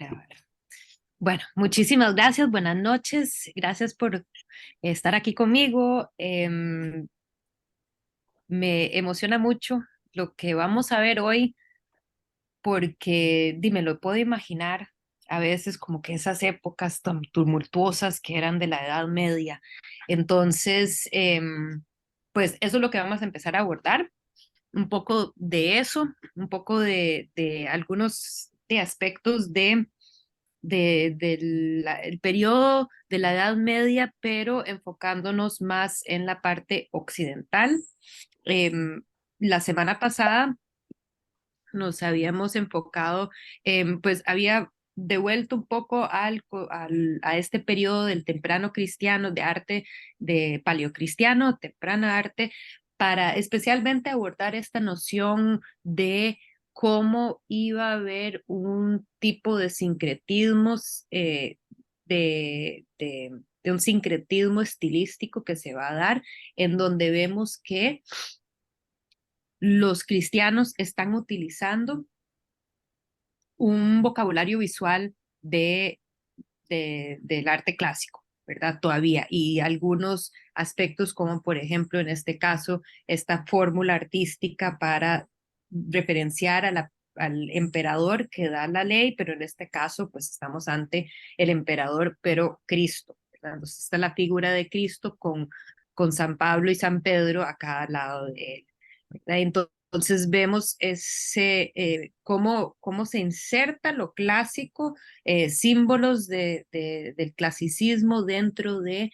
Grabar. Bueno, muchísimas gracias, buenas noches, gracias por estar aquí conmigo. Me emociona mucho lo que vamos a ver hoy porque, me lo puedo imaginar a veces como que esas épocas tan tumultuosas que eran de la Edad Media. Entonces, pues eso es lo que vamos a empezar a abordar, un poco de eso, un poco de algunos de aspectos el periodo de la Edad Media, pero enfocándonos más en la parte occidental. Em, la semana pasada nos habíamos enfocado, pues había devuelto un poco a este periodo del temprano cristiano, de arte, de paleocristiano, temprana arte, para especialmente abordar esta noción de cómo iba a haber un tipo de sincretismos, de un sincretismo estilístico que se va a dar, en donde vemos que los cristianos están utilizando un vocabulario visual del arte clásico, ¿verdad? Todavía. Y algunos aspectos como, por ejemplo, en este caso, esta fórmula artística para referenciar al emperador que da la ley, pero en este caso, pues estamos ante el emperador, pero Cristo, ¿verdad? Entonces está la figura de Cristo con San Pablo y San Pedro a cada lado de él, ¿verdad? Entonces vemos cómo se inserta lo clásico, símbolos del clasicismo dentro de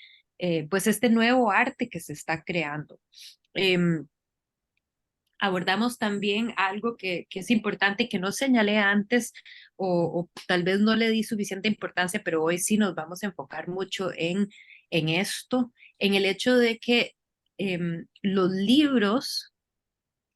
pues este nuevo arte que se está creando. Em, Abordamos también algo que es importante, que no señalé antes o tal vez no le di suficiente importancia, pero hoy sí nos vamos a enfocar mucho en esto, en el hecho de que los libros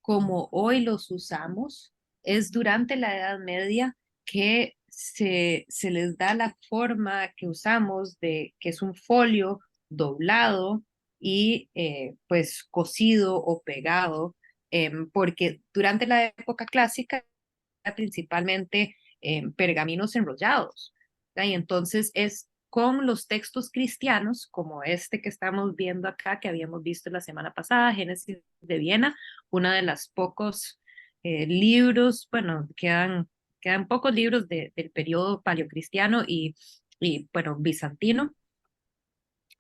como hoy los usamos, es durante la Edad Media que se les da la forma que usamos, que es un folio doblado y pues cosido o pegado, porque durante la época clásica era principalmente pergaminos enrollados, ¿verdad? Y entonces es con los textos cristianos, como este que estamos viendo acá, que habíamos visto la semana pasada, Génesis de Viena, una de las pocos libros, bueno, quedan pocos libros del periodo paleocristiano bueno, bizantino,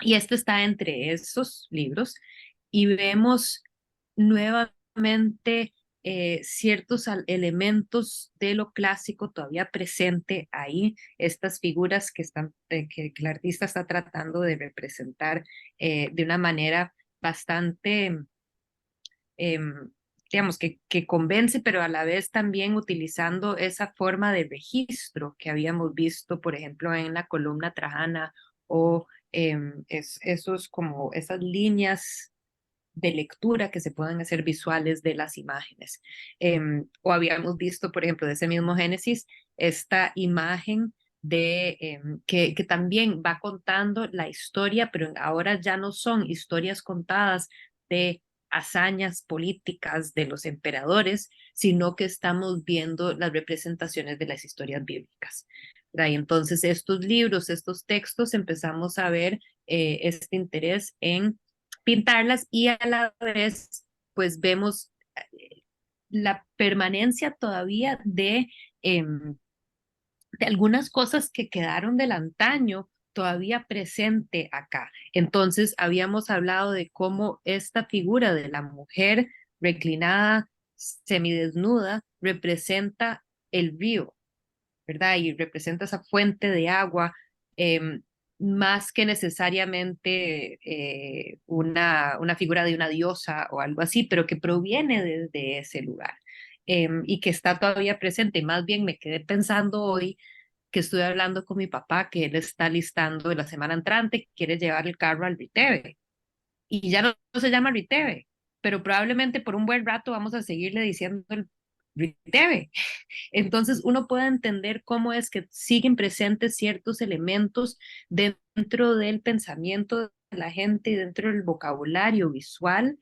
y este está entre esos libros, y vemos nuevamente ciertos elementos de lo clásico todavía presente ahí, estas figuras que el artista está tratando de representar de una manera bastante, em, digamos, que convence, pero a la vez también utilizando esa forma de registro que habíamos visto, por ejemplo, en la columna trajana o esas líneas de lectura que se pueden hacer visuales de las imágenes. O habíamos visto, por ejemplo, de ese mismo Génesis, esta imagen que también va contando la historia, pero ahora ya no son historias contadas de hazañas políticas de los emperadores, sino que estamos viendo las representaciones de las historias bíblicas. ¿Verdad? Y entonces estos libros, estos textos, empezamos a ver este interés en pintarlas y a la vez pues vemos la permanencia todavía de algunas cosas que quedaron del antaño todavía presente acá. Entonces habíamos hablado de cómo esta figura de la mujer reclinada, semidesnuda, representa el río, ¿verdad? Y representa esa fuente de agua, eh, más que necesariamente una figura de una diosa o algo así, pero que proviene desde ese lugar y que está todavía presente. Más bien me quedé pensando hoy que estuve hablando con mi papá, que él está listando la semana entrante, quiere llevar el carro al Riteve y ya no se llama Riteve, pero probablemente por un buen rato vamos a seguirle diciendo el Riteve. Entonces uno puede entender cómo es que siguen presentes ciertos elementos dentro del pensamiento de la gente y dentro del vocabulario visual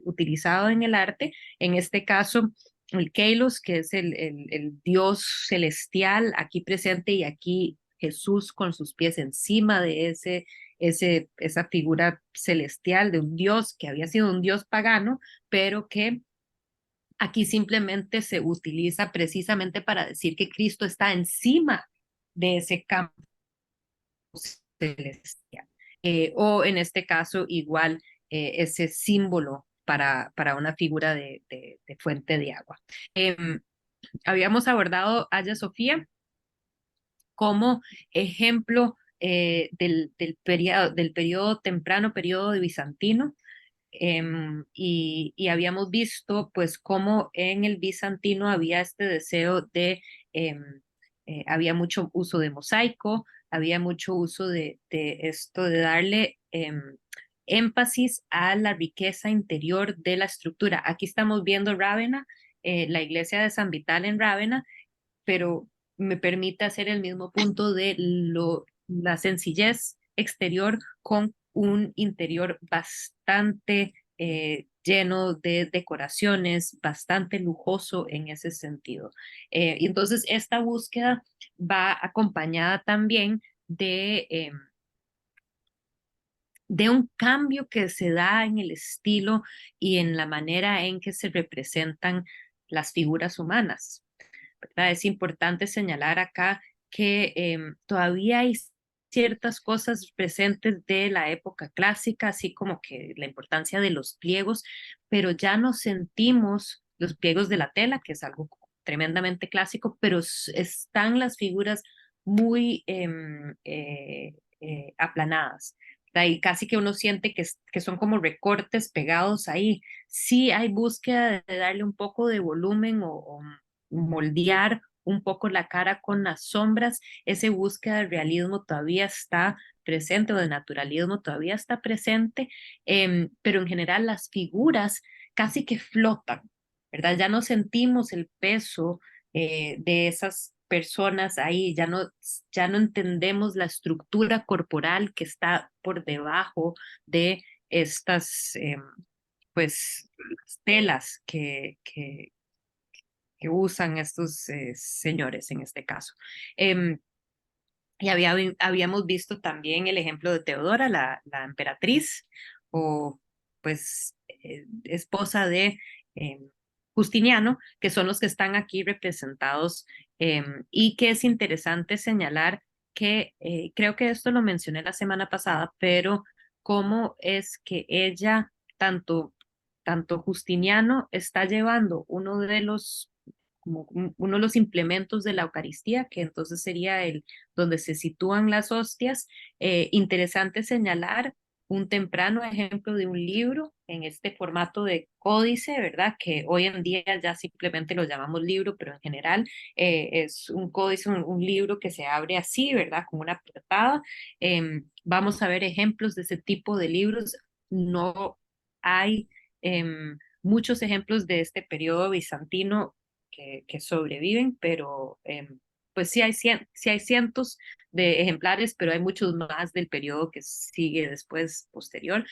utilizado en el arte. En este caso, el Keilos, que es el Dios celestial aquí presente y aquí Jesús con sus pies encima de esa figura celestial de un Dios que había sido un Dios pagano, pero que aquí simplemente se utiliza precisamente para decir que Cristo está encima de ese campo celestial. O en este caso, igual ese símbolo para una figura de fuente de agua. Habíamos abordado Hagia Sofía como ejemplo del periodo temprano, periodo de bizantino, y habíamos visto pues cómo en el bizantino había este deseo había mucho uso de mosaico, había mucho uso de esto de darle énfasis a la riqueza interior de la estructura. Aquí estamos viendo Rávena, la iglesia de San Vital en Rávena, pero me permite hacer el mismo punto de la sencillez exterior con un interior bastante lleno de decoraciones, bastante lujoso en ese sentido. Y entonces esta búsqueda va acompañada también de un cambio que se da en el estilo y en la manera en que se representan las figuras humanas. ¿Verdad? Es importante señalar acá que todavía hay ciertas cosas presentes de la época clásica, así como que la importancia de los pliegos, pero ya no sentimos los pliegos de la tela, que es algo tremendamente clásico, pero están las figuras muy aplanadas. Y casi que uno siente que son como recortes pegados ahí. Sí hay búsqueda de darle un poco de volumen o moldear un poco la cara con las sombras, ese búsqueda de realismo todavía está presente o de naturalismo todavía está presente, pero en general las figuras casi que flotan, ¿verdad? Ya no sentimos el peso de esas personas ahí, ya no entendemos la estructura corporal que está por debajo de estas, pues, telas que usan estos señores en este caso. Y habíamos visto también el ejemplo de Teodora, la emperatriz, o pues esposa de Justiniano, que son los que están aquí representados, y que es interesante señalar que creo que esto lo mencioné la semana pasada, pero cómo es que ella, tanto Justiniano está llevando uno de los como uno de los implementos de la Eucaristía, que entonces sería el donde se sitúan las hostias. Interesante señalar un temprano ejemplo de un libro en este formato de códice, ¿verdad? Que hoy en día ya simplemente lo llamamos libro, pero en general es un códice, un libro que se abre así, ¿verdad? Con una portada. Vamos a ver ejemplos de ese tipo de libros. No hay muchos ejemplos de este periodo bizantino que sobreviven, pero pues sí hay cientos de ejemplares, pero hay muchos más del periodo que sigue después, posterior,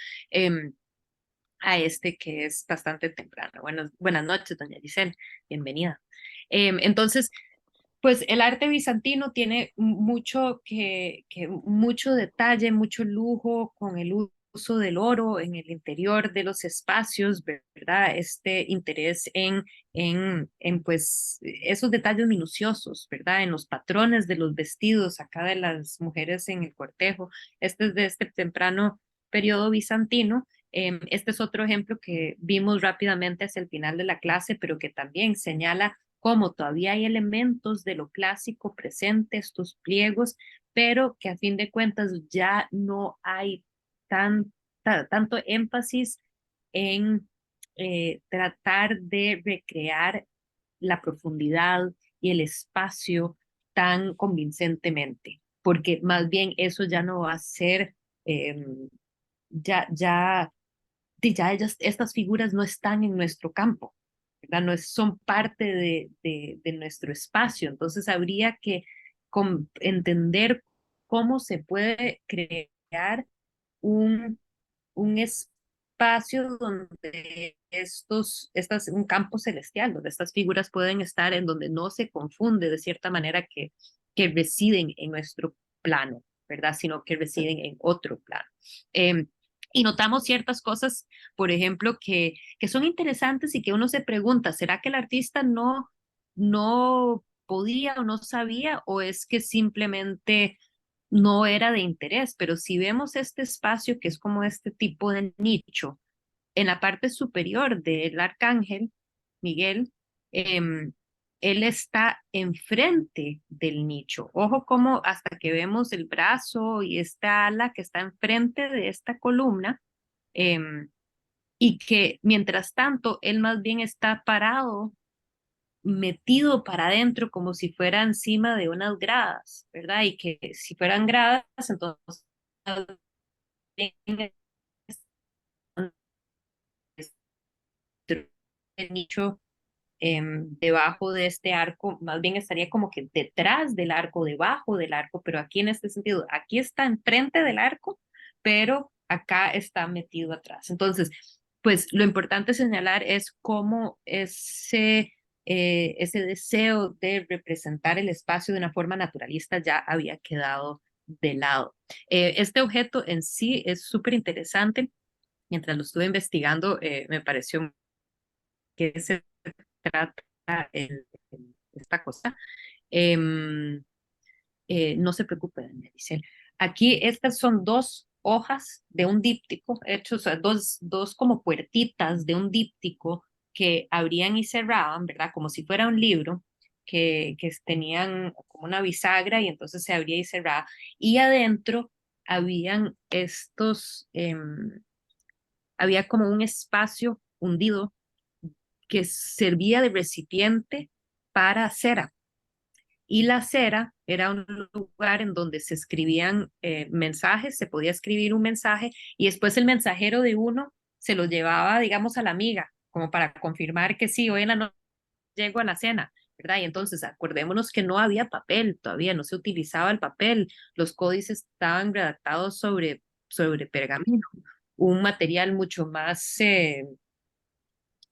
a este que es bastante temprano. Buenas noches, doña Giselle, bienvenida. Entonces, pues el arte bizantino tiene mucho detalle, mucho lujo con el uso del oro en el interior de los espacios, ¿verdad? Este interés en pues esos detalles minuciosos, ¿verdad? En los patrones de los vestidos acá de las mujeres en el cortejo. Este es de este temprano periodo bizantino. Este es otro ejemplo que vimos rápidamente hacia el final de la clase, pero que también señala cómo todavía hay elementos de lo clásico presentes, estos pliegos, pero que a fin de cuentas ya no hay tanto énfasis en tratar de recrear la profundidad y el espacio tan convincentemente, porque más bien eso ya no va a ser, eh, ya, ya estas figuras no están en nuestro campo, ¿verdad? No son parte de nuestro espacio. Entonces habría que entender cómo se puede crear un espacio espacio donde un campo celestial, donde estas figuras pueden estar, en donde no se confunde de cierta manera que residen en nuestro plano, ¿verdad? Sino que residen en otro plano. Eh, y notamos ciertas cosas, por ejemplo, que son interesantes y que uno se pregunta, ¿será que el artista no podía o no sabía o es que simplemente no era de interés? Pero si vemos este espacio que es como este tipo de nicho, en la parte superior del arcángel Miguel, él está enfrente del nicho. Ojo como hasta que vemos el brazo y esta ala que está enfrente de esta columna, em, y que mientras tanto él más bien está parado, metido para adentro como si fuera encima de unas gradas, ¿verdad? Y que si fueran gradas, entonces el nicho debajo de este arco, más bien estaría como que detrás del arco, debajo del arco, pero aquí en este sentido, aquí está enfrente del arco, pero acá está metido atrás. Entonces, pues lo importante señalar es cómo ese deseo de representar el espacio de una forma naturalista ya había quedado de lado. Este objeto en sí es súper interesante. Mientras lo estuve investigando, me pareció que se trata esta cosa. Em, no se preocupe, doña Giselle. Aquí estas son dos hojas de un díptico, hechos, o sea, dos como puertitas de un díptico que abrían y cerraban, ¿verdad? Como si fuera un libro, que tenían como una bisagra y entonces se abría y cerraba. Y adentro habían había como un espacio hundido que servía de recipiente para cera. Y la cera era un lugar en donde se escribían mensajes, se podía escribir un mensaje y después el mensajero de uno se lo llevaba, digamos, a la amiga, como para confirmar que sí, hoy en la noche llego a la cena, ¿verdad? Y entonces acordémonos que no había papel, todavía no se utilizaba el papel, los códices estaban redactados sobre pergamino, un material mucho más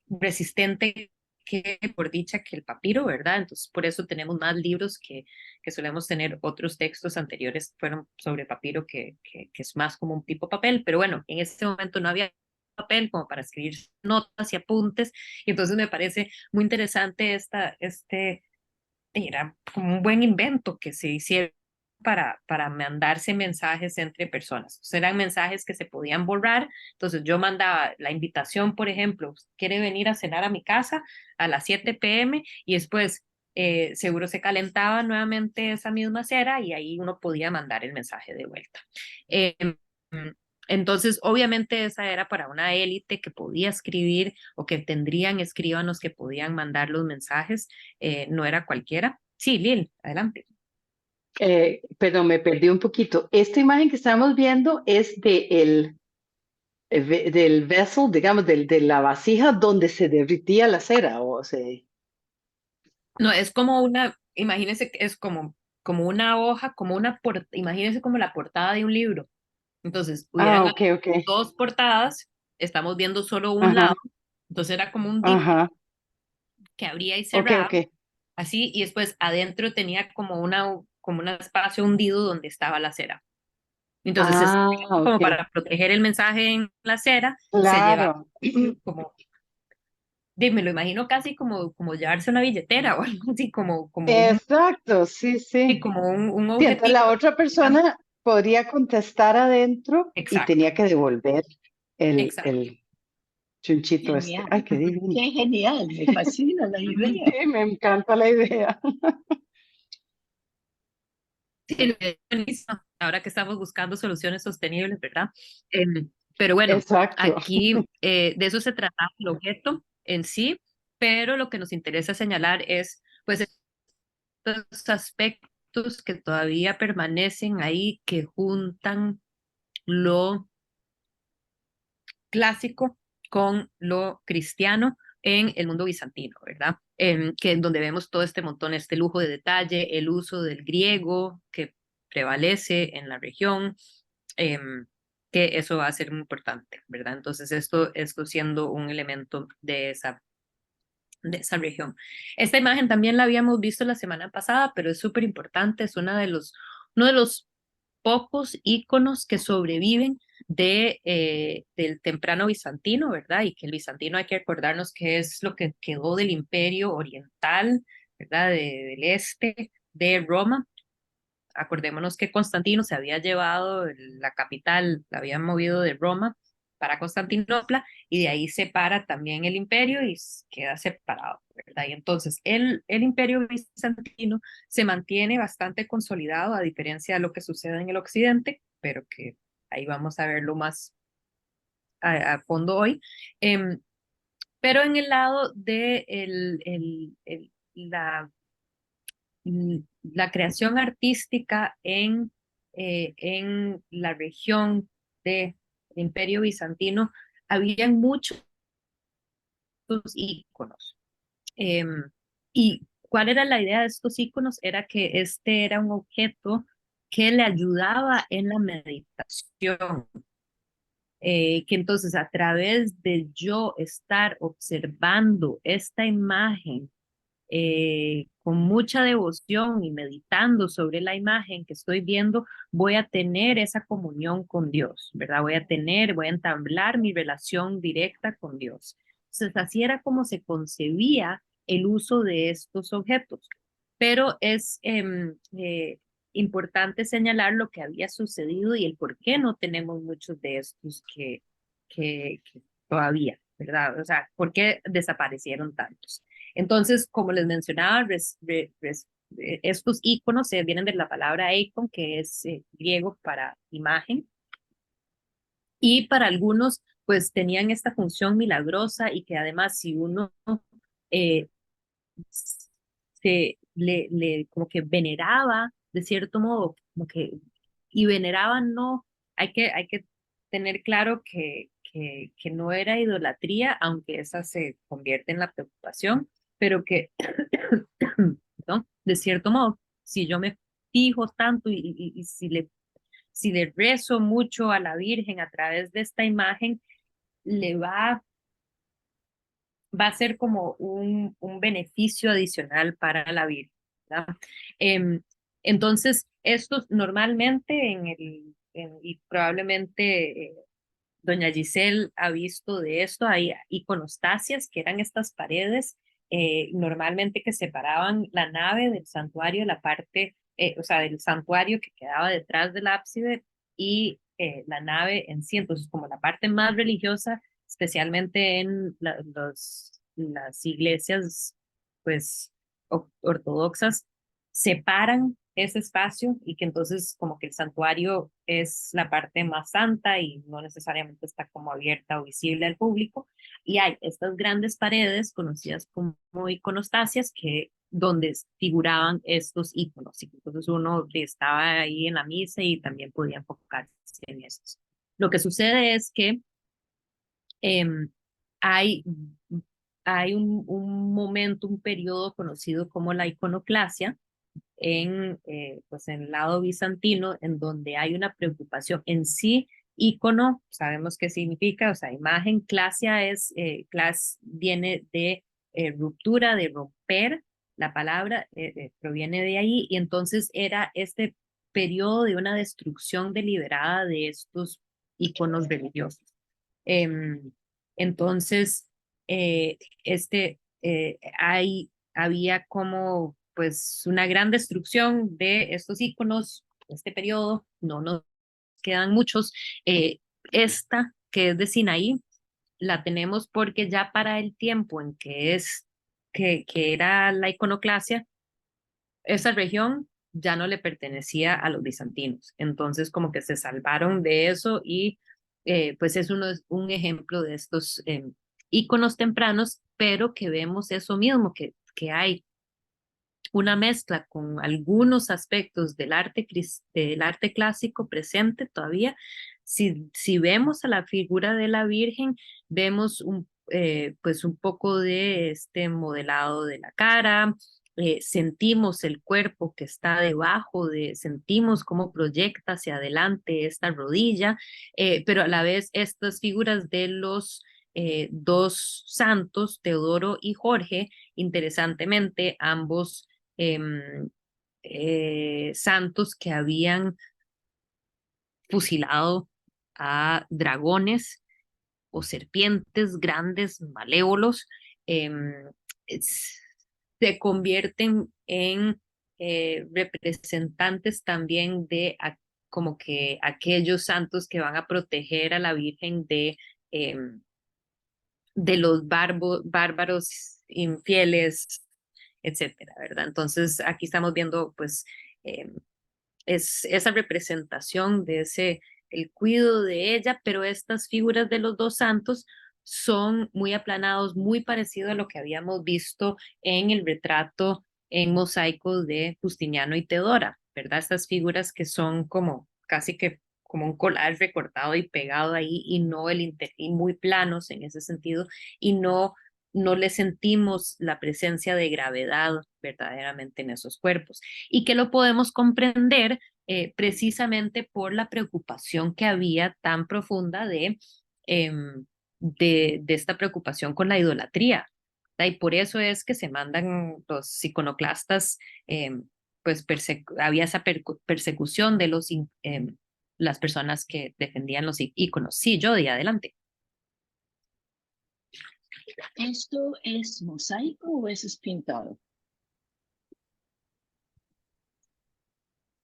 resistente que por dicha que el papiro, ¿verdad? Entonces por eso tenemos más libros que solemos tener. Otros textos anteriores fueron sobre papiro que es más como un tipo papel, pero bueno, en ese momento no había papel como para escribir notas y apuntes, y entonces me parece muy interesante era como un buen invento que se hiciera para mandarse mensajes entre personas. Entonces, eran mensajes que se podían borrar. Entonces yo mandaba la invitación, por ejemplo, quiere venir a cenar a mi casa a las 7 p.m. y después seguro se calentaba nuevamente esa misma cera y ahí uno podía mandar el mensaje de vuelta. Eh, entonces, obviamente esa era para una élite que podía escribir o que tendrían escribanos que podían mandar los mensajes, no era cualquiera. Sí, Lil, adelante. Perdón, me perdí un poquito. Esta imagen que estamos viendo es del vessel, digamos, de la vasija donde se derritía la cera. No, es como imagínense que es como una hoja, imagínense como la portada de un libro. Entonces, Ah, hubieran ok, ok. dos portadas, estamos viendo solo un Ajá, lado, entonces era como un dip ajá. que abría y Ok, cerraba, ok. así, y después adentro tenía como un espacio hundido donde estaba la cera. Entonces, Ah, como ok. para proteger el mensaje en la cera, se llevaba Claro. como, me lo imagino casi como llevarse una billetera o algo así, Exacto, sí, sí. como un Sí, entonces objetito. la otra persona podría contestar adentro y Exacto, tenía que devolver exacto. el chunchito este. Genial, Ay, qué divino. qué genial, me fascina la idea. Sí, me encanta la idea. Sí, es buenísimo. Ahora que estamos buscando soluciones sostenibles, ¿verdad? Pero bueno, Exacto. aquí de eso se trata el objeto en sí, pero lo que nos interesa señalar es, pues, estos aspectos que todavía permanecen ahí, que juntan lo clásico con lo cristiano en el mundo bizantino, ¿verdad? Que es donde vemos todo este montón, este lujo de detalle, el uso del griego que prevalece en la región, em, que eso va a ser muy importante, ¿verdad? Entonces esto siendo un elemento de esa región. Esta imagen también la habíamos visto la semana pasada, pero es súper importante, es uno de los pocos íconos que sobreviven del temprano bizantino, ¿verdad? Y que el bizantino hay que recordarnos que es lo que quedó del imperio oriental, ¿verdad? Del este, de Roma. Acordémonos que Constantino se había llevado la capital, la había movido de Roma para Constantinopla y de ahí separa también el imperio y queda separado, ¿verdad? Y entonces el imperio bizantino se mantiene bastante consolidado a diferencia de lo que sucede en el occidente, pero que ahí vamos a verlo más a fondo hoy. Pero en el lado de la creación artística en la región del Imperio Bizantino, habían muchos íconos. ¿Y cuál era la idea de estos íconos? Era que este era un objeto que le ayudaba en la meditación, que entonces a través de yo estar observando esta imagen con mucha devoción y meditando sobre la imagen que estoy viendo, voy a tener esa comunión con Dios, ¿verdad? Voy a entablar mi relación directa con Dios. Entonces, así era como se concebía el uso de estos objetos. Pero es importante señalar lo que había sucedido y el por qué no tenemos muchos de estos que todavía, ¿verdad? O sea, ¿por qué desaparecieron tantos? Entonces, como les mencionaba, estos iconos vienen de la palabra icon, que es griego para imagen, y para algunos, pues tenían esta función milagrosa y que además si uno eh, como que veneraba, de cierto modo, como que, y veneraba no, hay que tener claro que no era idolatría, aunque esa se convierte en la preocupación, pero que, ¿no? De cierto modo, si yo me fijo tanto y si le rezo mucho a la Virgen a través de esta imagen, le va a ser como un beneficio adicional para la Virgen, ¿verdad? Em, entonces, estos normalmente y probablemente doña Giselle ha visto de esto, hay iconostasias, que eran estas paredes normalmente que separaban la nave del santuario, la parte, o sea, del santuario que quedaba detrás del ábside y la nave en sí. Entonces, como la parte más religiosa, especialmente en las iglesias, pues, ortodoxas, separan ese espacio y que entonces como que el santuario es la parte más santa y no necesariamente está como abierta o visible al público. Y hay estas grandes paredes conocidas como iconostasias que donde figuraban estos íconos. Y entonces uno estaba ahí en la misa y también podía enfocarse en estos. Lo que sucede es que eh, hay, hay un momento, un periodo conocido como la iconoclasia, pues en el lado bizantino, en donde hay una preocupación en sí. Ícono, sabemos qué significa, o sea, imagen, clasia viene de ruptura, de romper, la palabra proviene de ahí, y entonces era este periodo de una destrucción deliberada de estos íconos religiosos. Em, entonces, había como pues una gran destrucción de estos íconos, este periodo, no nos quedan muchos. Eh, esta, que es de Sinaí, la tenemos porque ya para el tiempo en que era la iconoclasia, esa región ya no le pertenecía a los bizantinos. Entonces, como que se salvaron de eso y pues es un ejemplo de estos íconos tempranos, pero que vemos eso mismo, que hay una mezcla con algunos aspectos del arte clásico presente todavía. Si vemos a la figura de la Virgen, vemos pues un poco de este modelado de la cara, sentimos el cuerpo que está debajo sentimos cómo proyecta hacia adelante esta rodilla, pero a la vez estas figuras de los dos santos, Teodoro y Jorge, interesantemente, ambos santos que habían fusilado a dragones o serpientes grandes, malévolos, em, se convierten en representantes también de como que aquellos santos que van a proteger a la Virgen de los bárbaros infieles, etcétera, ¿verdad? Entonces aquí estamos viendo pues es esa representación de el cuidado de ella, pero estas figuras de los dos santos son muy aplanados, muy parecido a lo que habíamos visto en el retrato en mosaico de Justiniano y Teodora, ¿verdad? Estas figuras que son como casi que como un collage recortado y pegado ahí y no y muy planos en ese sentido y no le sentimos la presencia de gravedad verdaderamente en esos cuerpos y que lo podemos comprender precisamente por la preocupación que había tan profunda de esta preocupación con la idolatría. ¿Verdad? Y por eso es que se mandan los iconoclastas, pues había esa persecución de las personas que defendían los iconos. Sí, yo de adelante. ¿Esto es mosaico o eso es pintado?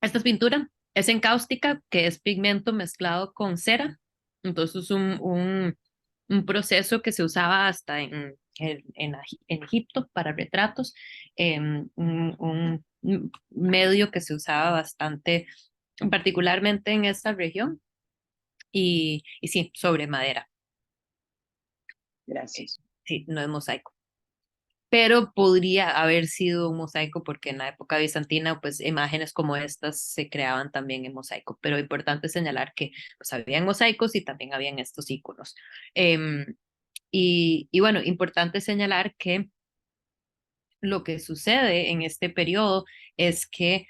Esta es pintura, es encáustica, que es pigmento mezclado con cera. Entonces es un proceso que se usaba hasta en Egipto para retratos, un medio que se usaba bastante, particularmente en esta región, y sí, sobre madera. Gracias. Sí, no es mosaico. Pero podría haber sido un mosaico porque en la época bizantina, pues imágenes como estas se creaban también en mosaico, pero importante señalar que pues habían mosaicos y también habían estos iconos. Y bueno, importante señalar que lo que sucede en este periodo es que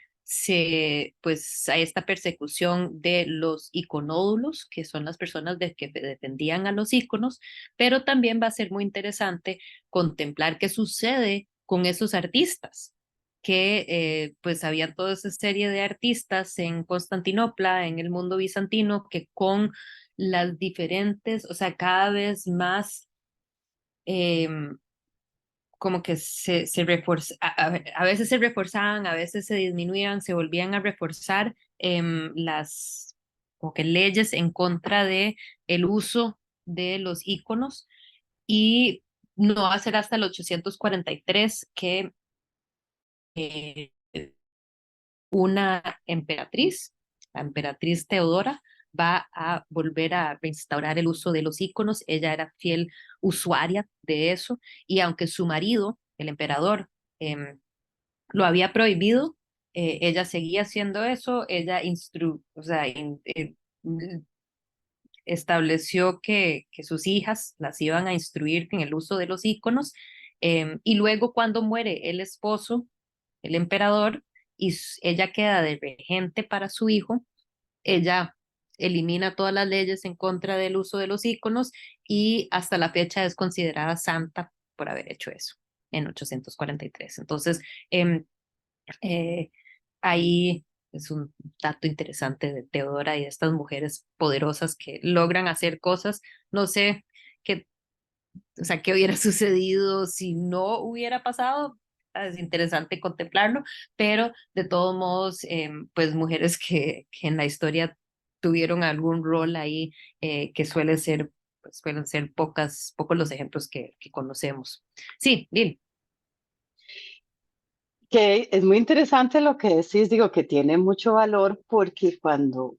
pues hay esta persecución de los iconódulos, que son las personas que defendían a los íconos, pero también va a ser muy interesante contemplar qué sucede con esos artistas, que pues había toda esa serie de artistas en Constantinopla, en el mundo bizantino, que con las diferentes, o sea, cada vez más como que a veces se reforzaban, a veces se disminuían, se volvían a reforzar las como que leyes en contra de el uso de los íconos y no va a ser hasta el 843 que eh, una emperatriz, la emperatriz Teodora, va a volver a reinstaurar el uso de los íconos. Ella era fiel usuaria de eso y aunque su marido, el emperador, lo había prohibido, ella seguía haciendo eso, ella o sea, estableció que sus hijas las iban a instruir en el uso de los íconos y luego cuando muere el esposo, el emperador, y ella queda de regente para su hijo, ella elimina todas las leyes en contra del uso de los íconos y hasta la fecha es considerada santa por haber hecho eso en 843. Entonces, eh, ahí es un dato interesante de Teodora y de estas mujeres poderosas que logran hacer cosas. No sé qué, o sea, qué hubiera sucedido si no hubiera pasado. Es interesante contemplarlo, pero de todos modos, pues mujeres que en la historia tuvieron algún rol ahí que pues, suelen ser pocos los ejemplos que conocemos. Sí, Lil. Que es muy interesante lo que decís, digo que tiene mucho valor porque cuando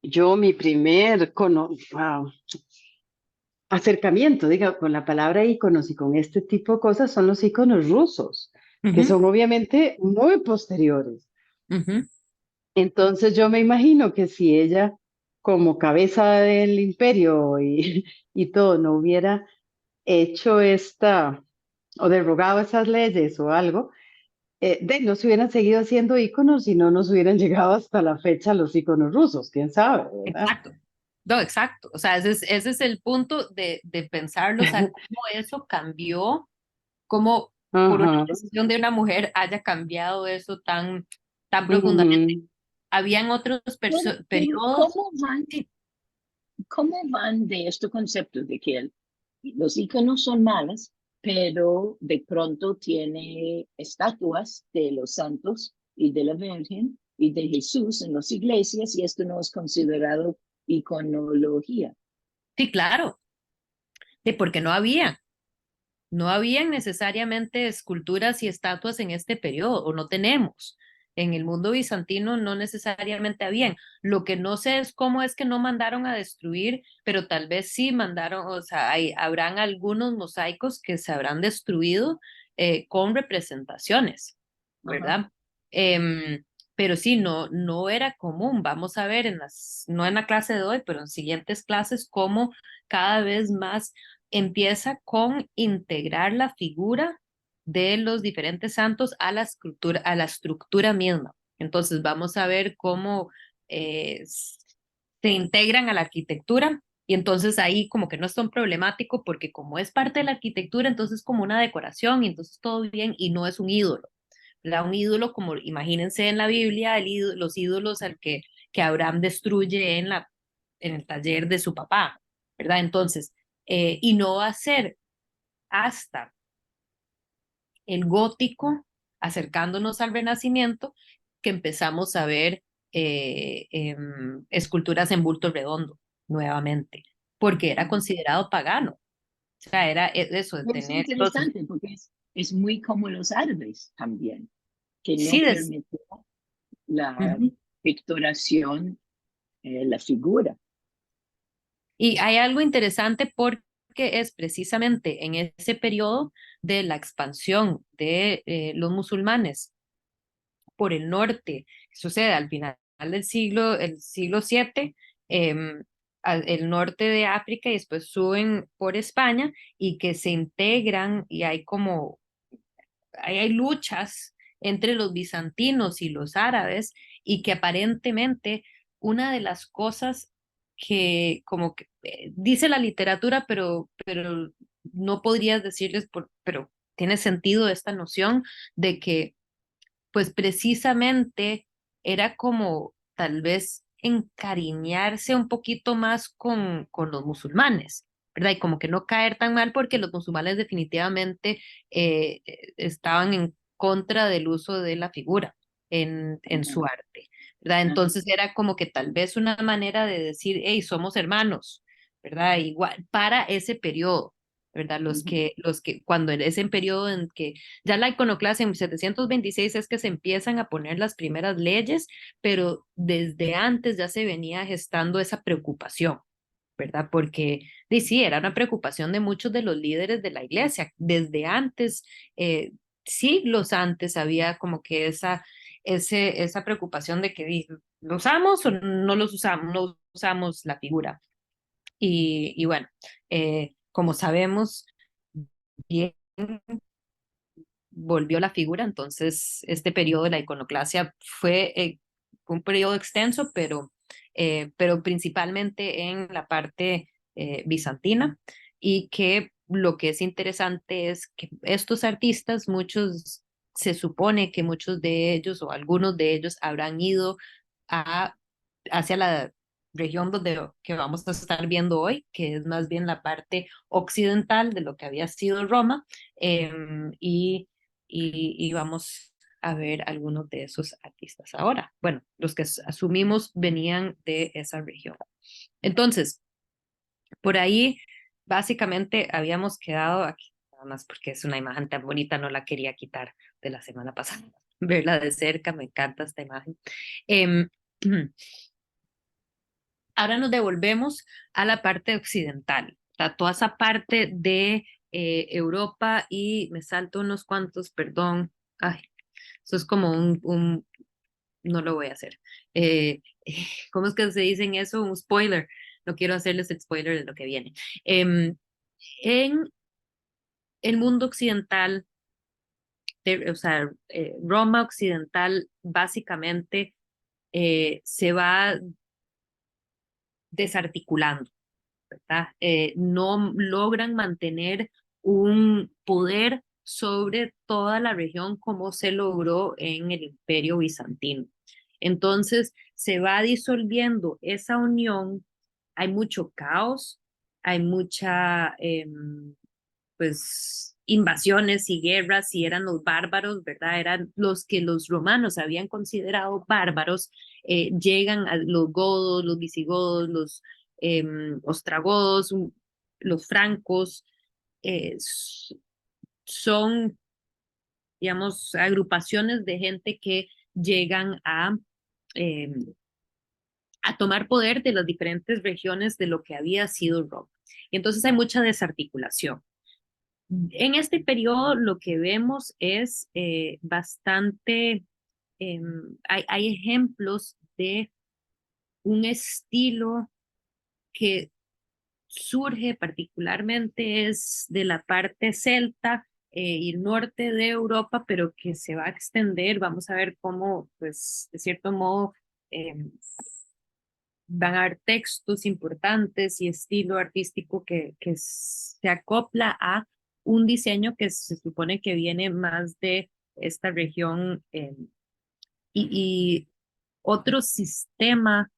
mi primer acercamiento, diga, con la palabra íconos y con este tipo de cosas son los íconos rusos, que Ujú, son obviamente muy posteriores. ujú. Entonces yo me imagino que si ella, como cabeza del imperio y todo, no hubiera hecho o derogado esas leyes o algo, no se hubieran seguido haciendo íconos y no nos hubieran llegado hasta la fecha los íconos rusos, quién sabe, ¿verdad? Exacto. No, exacto. O sea, ese es el punto de pensarlo, o sea, cómo eso cambió, cómo por una Ajá. decisión de una mujer haya cambiado eso tan profundamente. Ujú. Habían otros Pero periodos, sí, cómo van de este concepto de que los iconos son malas, pero de pronto tiene estatuas de los santos y de la Virgen y de Jesús en las iglesias y esto no es considerado iconología? sí, claro, sí, porque no habían necesariamente esculturas y estatuas en este periodo, o no tenemos. En el mundo bizantino no necesariamente habían. Lo que no sé es cómo es que no mandaron a destruir, pero tal vez sí mandaron, o sea, habrán algunos mosaicos que se habrán destruido con representaciones, Ajá. ¿verdad? Pero sí, no era común. Vamos a ver no en la clase de hoy, pero en siguientes clases, cómo cada vez más empieza con integrar la figura de los diferentes santos a la estructura misma. Entonces vamos a ver cómo se integran a la arquitectura y entonces ahí como que no es tan problemático porque como es parte de la arquitectura, entonces como una decoración y entonces todo bien y no es un ídolo. ¿Verdad? Un ídolo como imagínense en la Biblia, los ídolos que Abraham destruye en el taller de su papá, ¿verdad? Entonces, y no va a ser hasta el gótico, acercándonos al Renacimiento, que empezamos a ver esculturas en bulto redondo nuevamente, porque era Ujú. considerado pagano. O sea, era eso de Es tener los... interesante porque es muy como los árabes también, que no Sí, permiten la ujú. pictoración, la figura. Y hay algo interesante porque es precisamente en ese periodo de la expansión de los musulmanes por el norte, sucede al final el siglo VII, el norte de África y después suben por España y que se integran y hay como, hay luchas entre los bizantinos y los árabes y que aparentemente una de las cosas que como que dice la literatura, pero no podrías decirles, pero tiene sentido esta noción de que pues precisamente era como tal vez encariñarse un poquito más con los musulmanes, ¿verdad? Y como que no caer tan mal porque los musulmanes definitivamente estaban en contra del uso de la figura en Ajá, su arte, ¿verdad? ajá, Entonces era como que tal vez una manera de decir, hey, somos hermanos, ¿verdad? Igual, para ese periodo. ¿Verdad? ujú, Los que, cuando en ese periodo en que ya la iconoclasia en 1726 es que se empiezan a poner las primeras leyes, pero desde antes ya se venía gestando esa preocupación, ¿verdad? Porque sí, era una preocupación de muchos de los líderes de la iglesia. Desde antes, siglos antes, había como que esa preocupación de que ¿lo usamos o no los usamos? No usamos la figura. Y bueno, como sabemos, bien volvió la figura, entonces este periodo de la iconoclasia fue un periodo extenso, pero principalmente en la parte bizantina y que lo que es interesante es que estos artistas, muchos, se supone que muchos de ellos o algunos de ellos habrán ido a, hacia la región donde que vamos a estar viendo hoy, que es más bien la parte occidental de lo que había sido Roma, y y vamos a ver algunos de esos artistas ahora. Bueno, los que asumimos venían de esa región. Entonces, por ahí básicamente habíamos quedado aquí, nada más porque es una imagen tan bonita, no la quería quitar de la semana pasada. Verla de cerca, me encanta esta imagen. Em, Ahora nos devolvemos a la parte occidental, a toda esa parte de Europa y me salto unos cuantos, perdón. Ay, eso es como no lo voy a hacer. Eh, ¿Cómo es que se dice en eso? Un spoiler. No quiero hacerles el spoiler de lo que viene. En el mundo occidental o sea, Roma occidental básicamente se va desarticulando, ¿verdad? No logran mantener un poder sobre toda la región como se logró en el Imperio Bizantino. Entonces se va disolviendo esa unión, hay mucho caos, hay mucha, pues, invasiones y guerras, y eran los bárbaros, ¿verdad? Eran los que los romanos habían considerado bárbaros, llegan a los godos, los visigodos, los ostragodos, los francos, son, digamos, agrupaciones de gente que llegan eh, a tomar poder de las diferentes regiones de lo que había sido Roma. Y entonces hay mucha desarticulación. En este periodo lo que vemos es bastante, hay ejemplos de un estilo que surge particularmente es de la parte celta y el norte de Europa, pero que se va a extender. Vamos a ver cómo, pues, de cierto modo, van a haber textos importantes y estilo artístico que se acopla a un diseño que se supone que viene más de esta región y otro sistema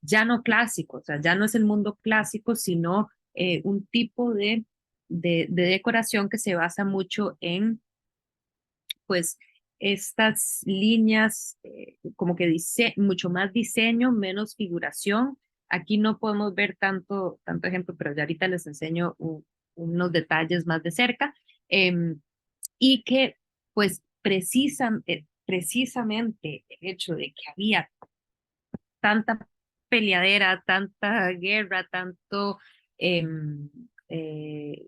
ya no clásico, o sea, ya no es el mundo clásico, sino un tipo de decoración que se basa mucho en, pues, estas líneas, como que dice, mucho más diseño, menos figuración. Aquí no podemos ver tanto ejemplo, pero ya ahorita les enseño unos detalles más de cerca. Y que, pues, precisamente el hecho de que había tanta peleadera, tanta guerra, tanto,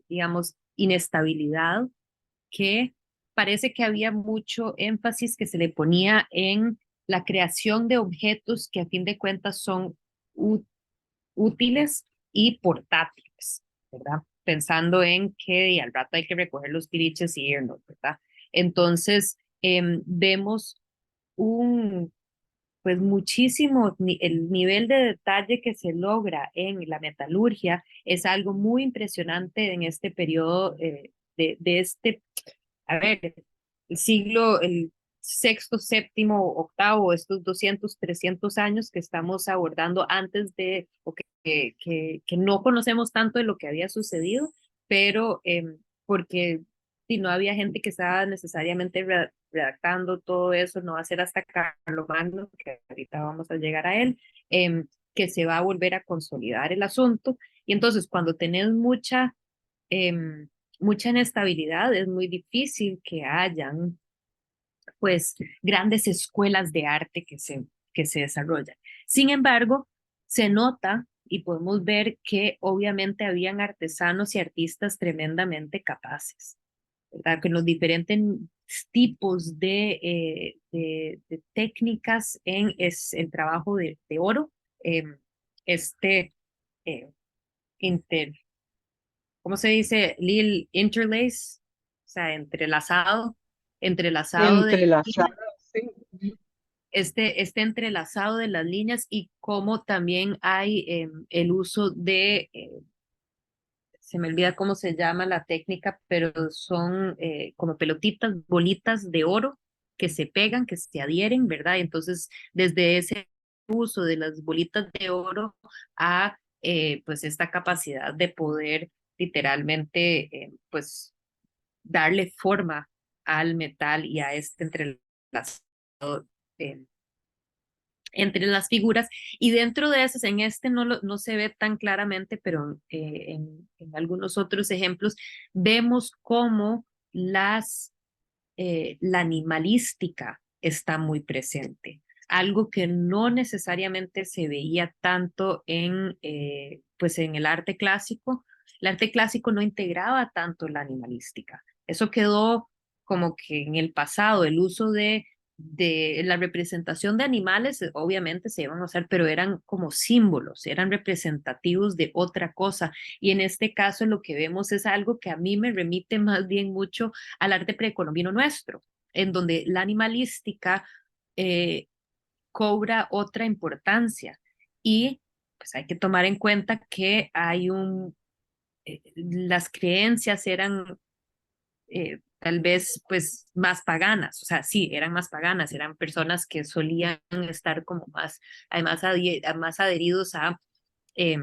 digamos, inestabilidad, que parece que había mucho énfasis que se le ponía en la creación de objetos que a fin de cuentas son útiles y portátiles, ¿verdad? Pensando en que y al rato hay que recoger los tiriches y irnos, ¿verdad? Entonces, vemos un pues muchísimo, el nivel de detalle que se logra en la metalurgia es algo muy impresionante en este periodo de este, a ver, el sexto, séptimo, octavo, estos 200, 300 años que estamos abordando antes de, o que no conocemos tanto de lo que había sucedido, pero porque si no había gente que estaba necesariamente redactando todo eso, no va a ser hasta Carlomagno, que ahorita vamos a llegar a él, que se va a volver a consolidar el asunto. Y entonces cuando tenés mucha inestabilidad, es muy difícil que hayan, pues, grandes escuelas de arte que se desarrollan. Sin embargo, se nota y podemos ver que obviamente habían artesanos y artistas tremendamente capaces, ¿verdad? Que los diferentes tipos de técnicas en el trabajo de oro, eh, este eh, inter, ¿cómo se dice? Lil interlace, o sea, entrelazado de las Entrelazado, líneas, sí. este entrelazado de las líneas y cómo también hay el uso se me olvida cómo se llama la técnica, pero son como pelotitas, bolitas de oro que se pegan, que se adhieren, ¿verdad? Entonces, desde ese uso de las bolitas de oro a pues esta capacidad de poder literalmente pues darle forma al metal y a este entrelazado eh, entre las figuras. Y dentro de esas, en este no se ve tan claramente, pero en algunos otros ejemplos vemos cómo la animalística está muy presente, algo que no necesariamente se veía tanto pues en el arte clásico. El arte clásico no integraba tanto la animalística. Eso quedó como que en el pasado, el uso de de la representación de animales, obviamente se iban a usar, pero eran como símbolos, eran representativos de otra cosa. Y en este caso lo que vemos es algo que a mí me remite más bien mucho al arte precolombino nuestro, en donde la animalística cobra otra importancia. Y pues hay que tomar en cuenta que hay las creencias eran tal vez pues más paganas, o sea, sí, eran más paganas, eran personas que solían estar como más, además, más adheridos a eh,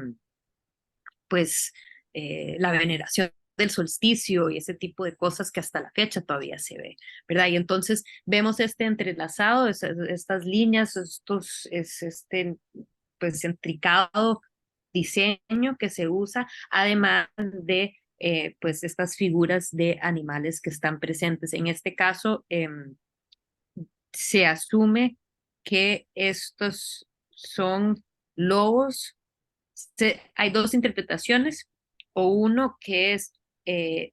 pues la veneración del solsticio y ese tipo de cosas que hasta la fecha todavía se ve, ¿verdad? Y entonces vemos este entrelazado, estas líneas, este pues intricado diseño que se usa, además de pues estas figuras de animales que están presentes. En este caso, se asume que estos son lobos. Hay dos interpretaciones, o uno que es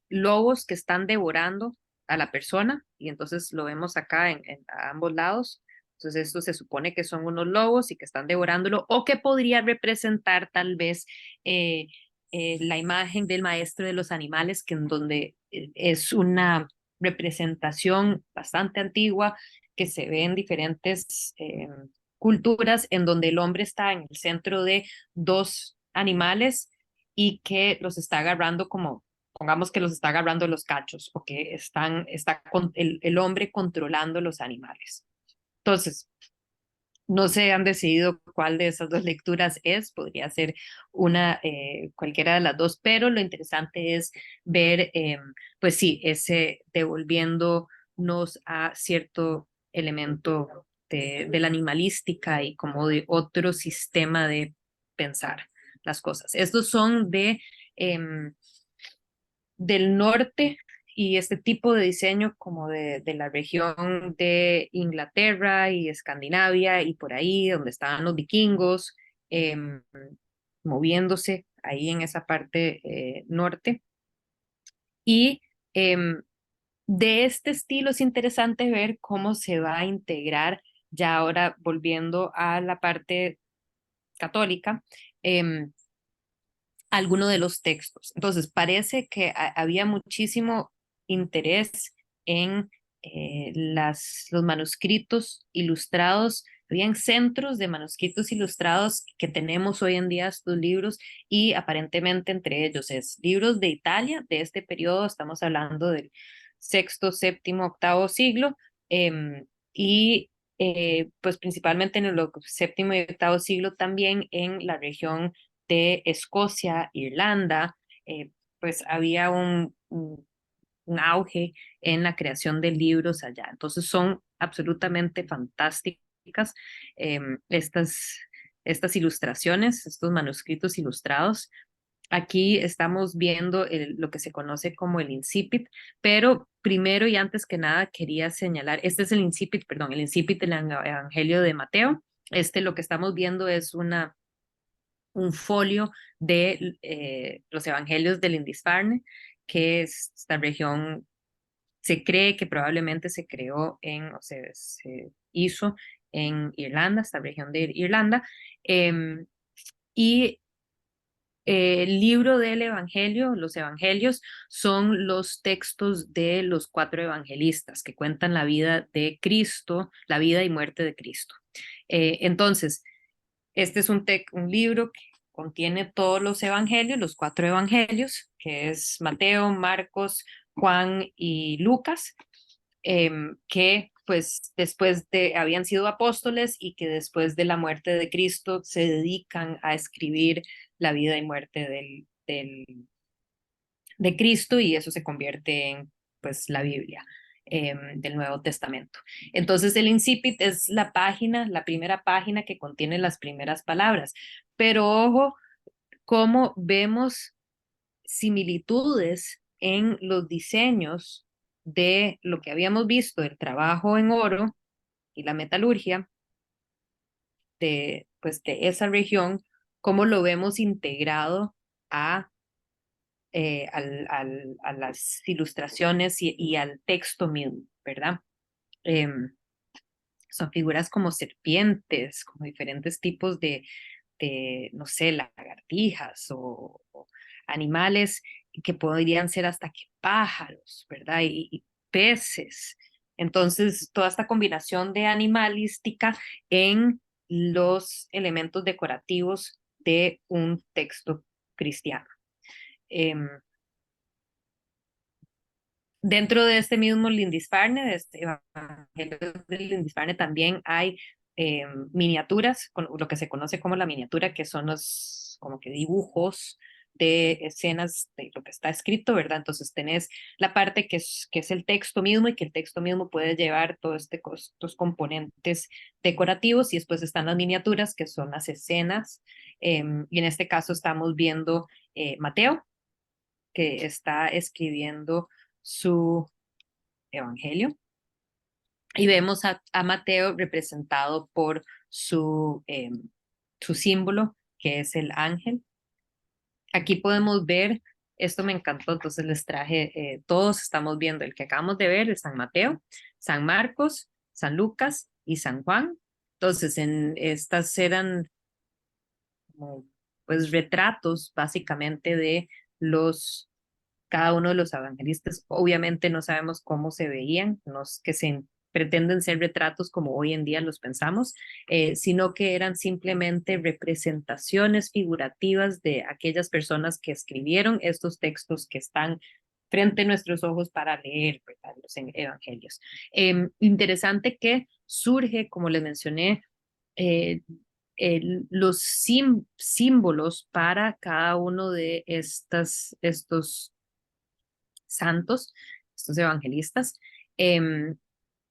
lobos que están devorando a la persona, y entonces lo vemos acá a ambos lados. Entonces esto se supone que son unos lobos y que están devorándolo, o que podría representar tal vez eh, la imagen del maestro de los animales, que en donde es una representación bastante antigua que se ve en diferentes culturas, en donde el hombre está en el centro de dos animales y que los está agarrando como, pongamos que los está agarrando los cachos, o que está con el hombre controlando los animales. Entonces, no se han decidido cuál de esas dos lecturas es, podría ser cualquiera de las dos, pero lo interesante es ver, pues sí, ese devolviéndonos a cierto elemento de la animalística y como de otro sistema de pensar las cosas. Estos son del norte, y este tipo de diseño como de la región de Inglaterra y Escandinavia y por ahí donde estaban los vikingos eh, moviéndose ahí en esa parte norte. Y eh, de este estilo es interesante ver cómo se va a integrar, ya ahora volviendo a la parte católica, eh, alguno de los textos. Entonces, parece que había muchísimo interés en los manuscritos ilustrados. Habían centros de manuscritos ilustrados que tenemos hoy en día estos libros, y aparentemente entre ellos es libros de Italia de este periodo, estamos hablando del sexto, séptimo, octavo siglo, y pues principalmente en el séptimo y octavo siglo también en la región de Escocia, Irlanda, pues había un auge en la creación de libros allá. Entonces son absolutamente fantásticas estas ilustraciones, estos manuscritos ilustrados. Aquí estamos viendo lo que se conoce como el incipit, pero primero y antes que nada quería señalar, este es el incipit, perdón, el incipit del Evangelio de Mateo. Lo que estamos viendo es un folio de los evangelios del Lindisfarne, que es esta región, se cree que probablemente se creó o se hizo en Irlanda, esta región de Irlanda, y el libro del Evangelio, los Evangelios, son los textos de los cuatro evangelistas que cuentan la vida de Cristo, la vida y muerte de Cristo. Entonces, este es un libro que contiene todos los evangelios, los cuatro evangelios, que es Mateo, Marcos, Juan y Lucas, que pues habían sido apóstoles y que después de la muerte de Cristo se dedican a escribir la vida y muerte de Cristo, y eso se convierte en pues la Biblia del Nuevo Testamento. Entonces el incipit es la primera página que contiene las primeras palabras, pero ojo cómo vemos similitudes en los diseños de lo que habíamos visto, el trabajo en oro y la metalurgia pues, de esa región, cómo lo vemos integrado a a las ilustraciones y al texto mismo, ¿verdad? Son figuras como serpientes, como diferentes tipos no sé, lagartijas o animales que podrían ser hasta que pájaros, ¿verdad? Y peces. Entonces, toda esta combinación de animalística en los elementos decorativos de un texto cristiano. Em, Dentro de este mismo Lindisfarne, de este Evangelio de Lindisfarne, también hay miniaturas, con lo que se conoce como la miniatura, que son los como que dibujos de escenas de lo que está escrito, ¿verdad? Entonces tenés la parte que es el texto mismo y que el texto mismo puede llevar todos estos componentes decorativos y después están las miniaturas que son las escenas y en este caso estamos viendo Mateo, que está escribiendo su evangelio. Y vemos a Mateo representado por su símbolo, que es el ángel. Aquí podemos ver, esto me encantó, entonces les traje, todos estamos viendo el que acabamos de ver, es San Mateo, San Marcos, San Lucas y San Juan. Entonces, en estas eran como, pues retratos básicamente de cada uno de los evangelistas. Obviamente no sabemos cómo se veían, no es que se pretenden ser retratos como hoy en día los pensamos, sino que eran simplemente representaciones figurativas de aquellas personas que escribieron estos textos que están frente a nuestros ojos para leer, ¿verdad? Los evangelios. Interesante que surge, como les mencioné, eh, los símbolos para cada uno de estos santos, estos evangelistas,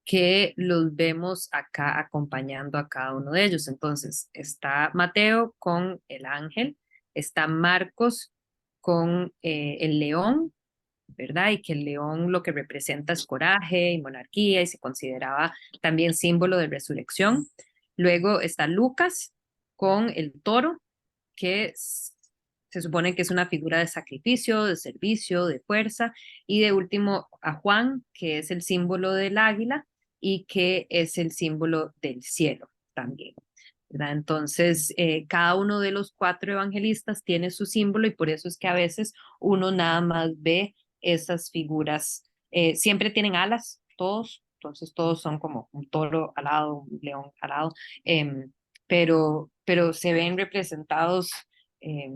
que los vemos acá acompañando a cada uno de ellos. Entonces, está Mateo con el ángel, está Marcos con el león, ¿verdad? Y que el león lo que representa es coraje y monarquía y se consideraba también símbolo de resurrección. Luego está Lucas con el toro, que se supone que es una figura de sacrificio, de servicio, de fuerza, y de último a Juan, que es el símbolo del águila y que es el símbolo del cielo también, ¿verdad? Entonces, cada uno de los cuatro evangelistas tiene su símbolo y por eso es que a veces uno nada más ve esas figuras. Siempre tienen alas, todos, entonces todos son como un toro alado, un león alado, pero se ven representados eh,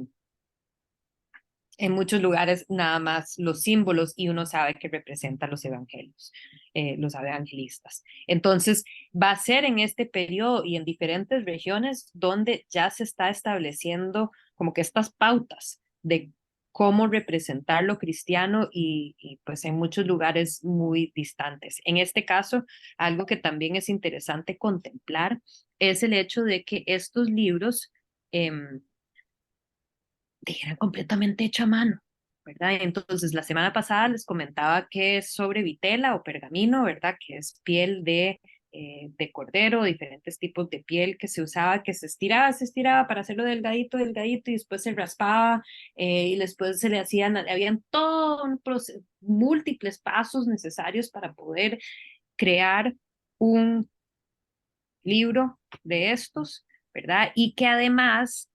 en muchos lugares nada más los símbolos y uno sabe que representan los evangelios, los evangelistas. Entonces, va a ser en este periodo y en diferentes regiones donde ya se está estableciendo como que estas pautas de cómo representar lo cristiano y pues en muchos lugares muy distantes. En este caso, algo que también es interesante contemplar es el hecho de que estos libros eran completamente hecho a mano, ¿verdad? Entonces, la semana pasada les comentaba que es sobre vitela o pergamino, ¿verdad? Que es piel de cordero, diferentes tipos de piel que se usaba, que se estiraba para hacerlo delgadito, delgadito, y después se raspaba, y después se le hacían, habían todo un proceso, múltiples pasos necesarios para poder crear un libro de estos, ¿verdad? Y que además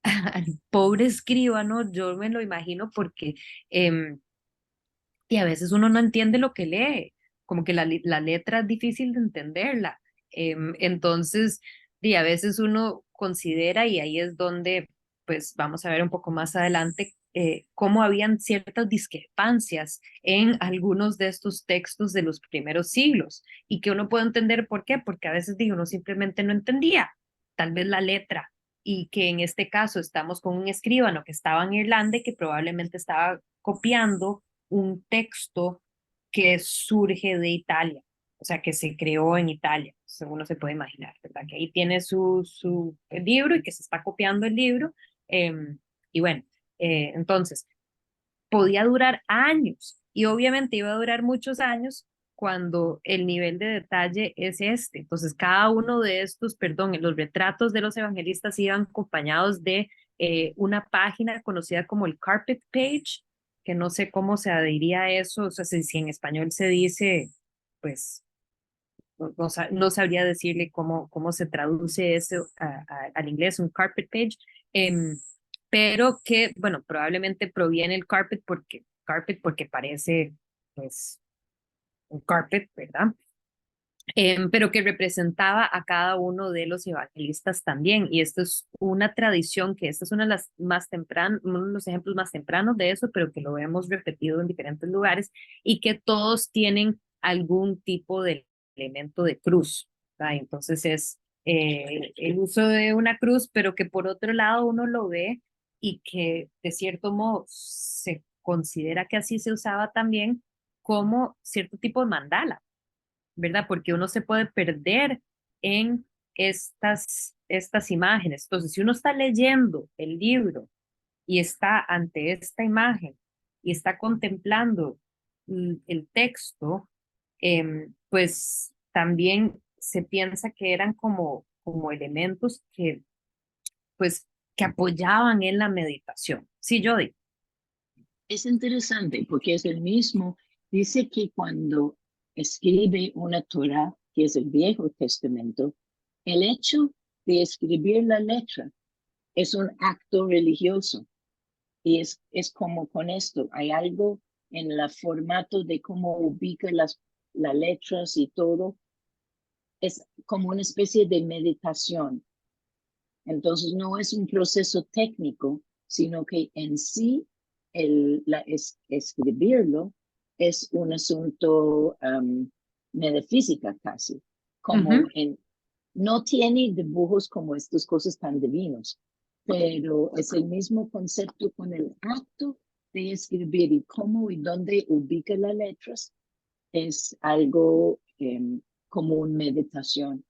al pobre escribano, yo me lo imagino porque y a veces uno no entiende lo que lee, como que la letra es difícil de entenderla. Entonces, y a veces uno considera, y ahí es donde, pues vamos a ver un poco más adelante, cómo habían ciertas discrepancias en algunos de estos textos de los primeros siglos, y que uno puede entender por qué, porque a veces digo, uno simplemente no entendía tal vez la letra, y que en este caso estamos con un escribano que estaba en Irlanda y que probablemente estaba copiando un texto que surge de Italia, o sea, que se creó en Italia, según uno se puede imaginar, ¿verdad? Que ahí tiene su libro y que se está copiando el libro. eh, y bueno, entonces, podía durar años y obviamente iba a durar muchos años cuando el nivel de detalle es este. Entonces, cada uno de estos, perdón, los retratos de los evangelistas iban acompañados de una página conocida como el carpet page, que no sé cómo se diría eso, o sea, si en español se dice, pues, no sabría decirle cómo se traduce eso al inglés, un carpet page, em, pero que, bueno, probablemente proviene el carpet porque parece, pues, un carpet, ¿verdad? Pero que representaba a cada uno de los evangelistas también. Y esto es una tradición que esta es una de las más tempranos, uno de los ejemplos más tempranos de eso, pero que lo hemos repetido en diferentes lugares y que todos tienen algún tipo de elemento de cruz, ¿verdad? Entonces es el uso de una cruz, pero que por otro lado uno lo ve y que de cierto modo se considera que así se usaba también como cierto tipo de mandala, ¿verdad? Porque uno se puede perder en estas imágenes. Entonces, si uno está leyendo el libro y está ante esta imagen y está contemplando el texto, pues también se piensa que eran como elementos pues, que apoyaban en la meditación. Sí, Jody. Es interesante porque es el mismo, dice que cuando escribe una Torah, que es el Viejo Testamento, el hecho de escribir la letra es un acto religioso. Y es como con esto, hay algo en el formato de cómo ubica las letras y todo, es como una especie de meditación. Entonces no es un proceso técnico, sino que en sí escribirlo es un asunto metafísica casi, como no tiene dibujos como estas cosas tan divinos, pero es el mismo concepto con el acto de escribir y cómo y dónde ubica las letras, es algo como una meditación.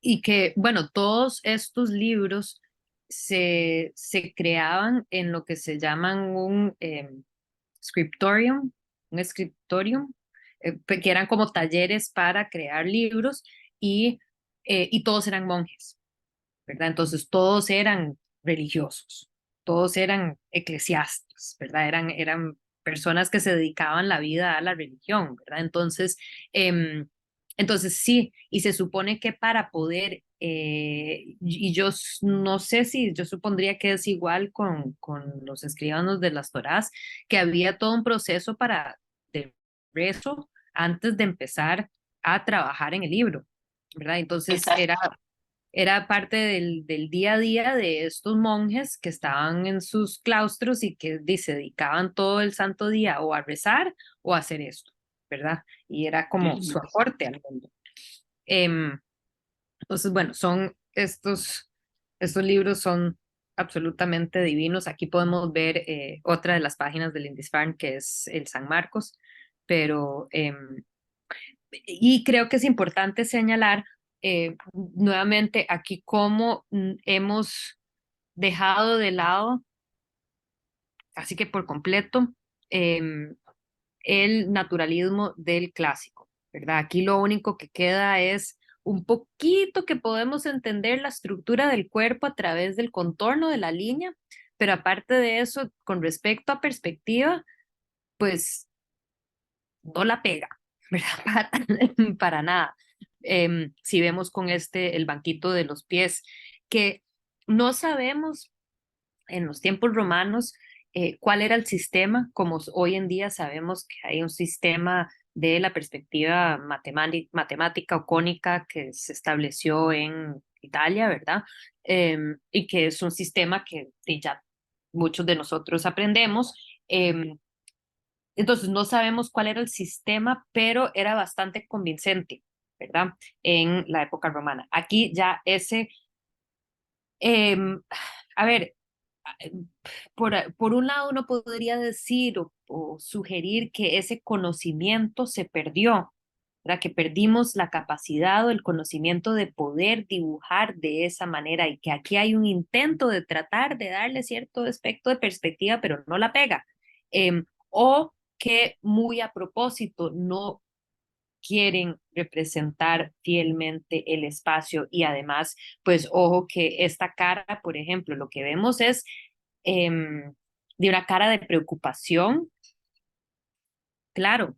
Y que, bueno, todos estos libros se creaban en lo que se llaman scriptorium, un scriptorium, que eran como talleres para crear libros y todos eran monjes, ¿verdad? Entonces todos eran religiosos, todos eran eclesiásticos, ¿verdad? Eran personas que se dedicaban la vida a la religión, ¿verdad? Entonces sí, y se supone que para poder, y yo no sé si, yo supondría que es igual con los escribanos de las Torás, que había todo un proceso de rezo antes de empezar a trabajar en el libro, ¿verdad? Entonces Exacto. era parte del día a día de estos monjes que estaban en sus claustros y que se dedicaban todo el santo día o a rezar o a hacer esto, ¿verdad? Y era como su aporte al mundo. Em, entonces, bueno, estos libros son absolutamente divinos. Aquí podemos ver otra de las páginas del Lindisfarne, que es el San Marcos, pero y creo que es importante señalar nuevamente aquí cómo hemos dejado de lado, así que por completo, el naturalismo del clásico, ¿verdad? Aquí lo único que queda es un poquito que podemos entender la estructura del cuerpo a través del contorno de la línea, pero aparte de eso, con respecto a perspectiva, pues no la pega, ¿verdad? Para nada. Si vemos con el banquito de los pies, que no sabemos en los tiempos romanos cuál era el sistema, como hoy en día sabemos que hay un sistema de la perspectiva matemática o cónica que se estableció en Italia, ¿verdad? Y que es un sistema que ya muchos de nosotros aprendemos. Entonces, no sabemos cuál era el sistema, pero era bastante convincente, ¿verdad? En la época romana. Aquí ya a ver, por un lado uno podría decir o sugerir que ese conocimiento se perdió, ¿verdad? Que perdimos la capacidad o el conocimiento de poder dibujar de esa manera y que aquí hay un intento de tratar de darle cierto aspecto de perspectiva, pero no la pega. O que muy a propósito no quieren representar fielmente el espacio y además, pues ojo que esta cara, por ejemplo, lo que vemos es de una cara de preocupación, claro,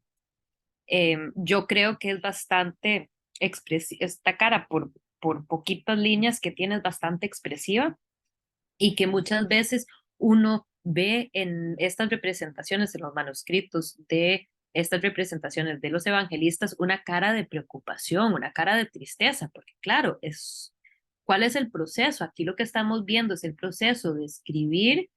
Yo creo que es bastante expresiva, esta cara por poquitas líneas que tiene es bastante expresiva y que muchas veces uno ve en estas representaciones, en los manuscritos de estas representaciones de los evangelistas, una cara de preocupación, una cara de tristeza, porque claro, ¿cuál es el proceso? Aquí lo que estamos viendo es el proceso de escribir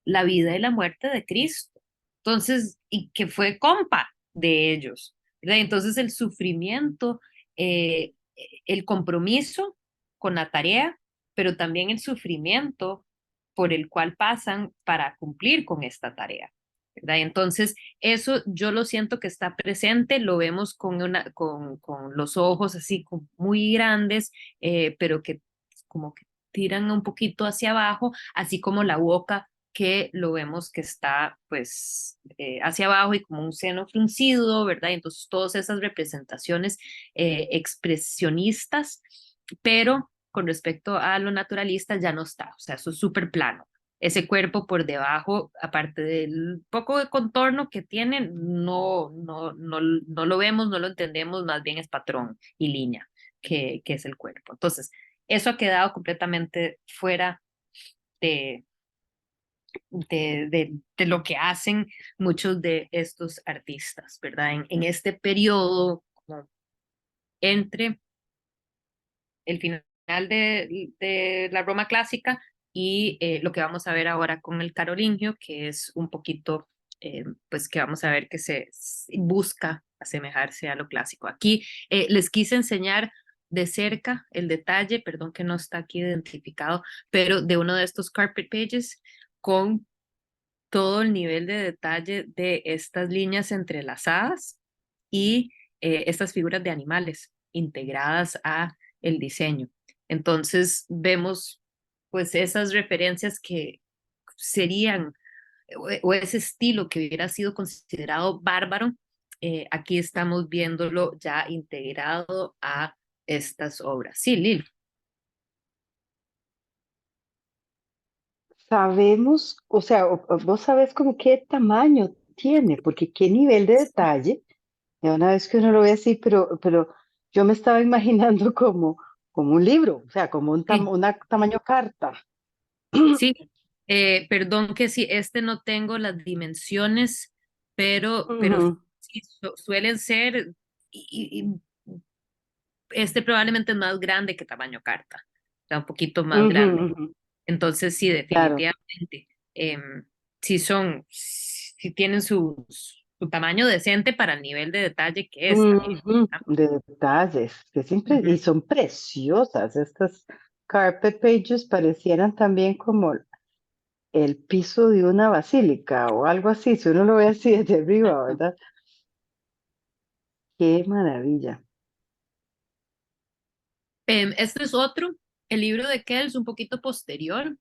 la vida y la muerte de Cristo. Entonces, y que fue compa de ellos, ¿verdad? Entonces el sufrimiento, el compromiso con la tarea, pero también el sufrimiento por el cual pasan para cumplir con esta tarea, ¿verdad? Entonces, eso yo lo siento que está presente, lo vemos con los ojos así muy grandes, pero que como que tiran un poquito hacia abajo, así como la boca que lo vemos que está pues hacia abajo y como un seno fruncido, ¿verdad? Y entonces todas esas representaciones expresionistas, pero con respecto a lo naturalista ya no está, o sea, eso es súper plano. Ese cuerpo por debajo, aparte del poco de contorno que tiene, no lo vemos, no lo entendemos, más bien es patrón y línea que es el cuerpo. Entonces, eso ha quedado completamente fuera de, de lo que hacen muchos de estos artistas, ¿verdad? En este periodo como entre el final de la Roma clásica y lo que vamos a ver ahora con el carolingio, que es un poquito, pues que vamos a ver que se busca asemejarse a lo clásico. Aquí les quise enseñar de cerca el detalle, perdón que no está aquí identificado, pero de uno de estos carpet pages con todo el nivel de detalle de estas líneas entrelazadas y estas figuras de animales integradas a el diseño. Entonces vemos pues esas referencias que serían o ese estilo que hubiera sido considerado bárbaro, aquí estamos viéndolo ya integrado a estas obras. Sí, Lil. Sabemos, o sea, vos sabés como qué tamaño tiene, porque qué nivel de detalle. Ya una vez que uno lo ve así, pero yo me estaba imaginando como un libro, o sea, como Sí, una tamaño carta. sí. Perdón que sí, este no tengo las dimensiones, pero Ujú, sí suelen ser, y este probablemente es más grande que tamaño carta, o sea, un poquito más ujú, grande. ujú, Entonces sí, claro. definitivamente, sí tienen su tamaño decente para el nivel de detalle que es también. Ujú, ¿Ah? de detalles, y Ujú. son preciosas. Estas carpet pages parecieran también como el piso de una basílica o algo así, si uno lo ve así desde arriba, ¿verdad? Qué maravilla. Este es otro, el libro de Kells, un poquito posterior.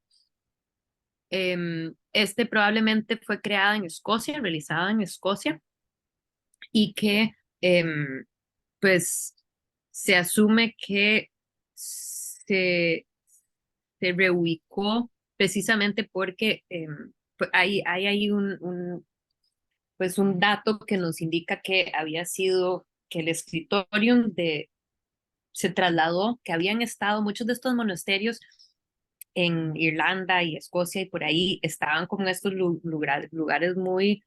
Este probablemente fue creada en Escocia, realizada en Escocia, y que pues se asume que se reubicó precisamente porque pues, hay ahí pues un dato que nos indica que había sido que el escritorium se trasladó, que habían estado muchos de estos monasterios en Irlanda y Escocia y por ahí estaban como en estos lugares muy,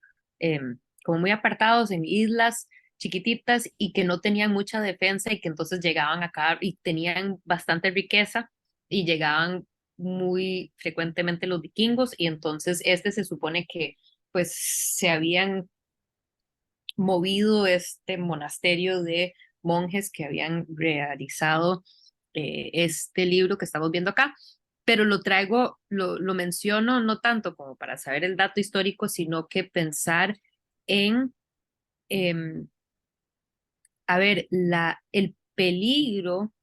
como muy apartados en islas chiquititas y que no tenían mucha defensa y que entonces llegaban acá y tenían bastante riqueza y llegaban muy frecuentemente los vikingos y entonces este se supone que pues se habían movido este monasterio de monjes que habían realizado este libro que estamos viendo acá, pero lo traigo, lo menciono no tanto como para saber el dato histórico, sino que pensar en, eh, a ver, el peligro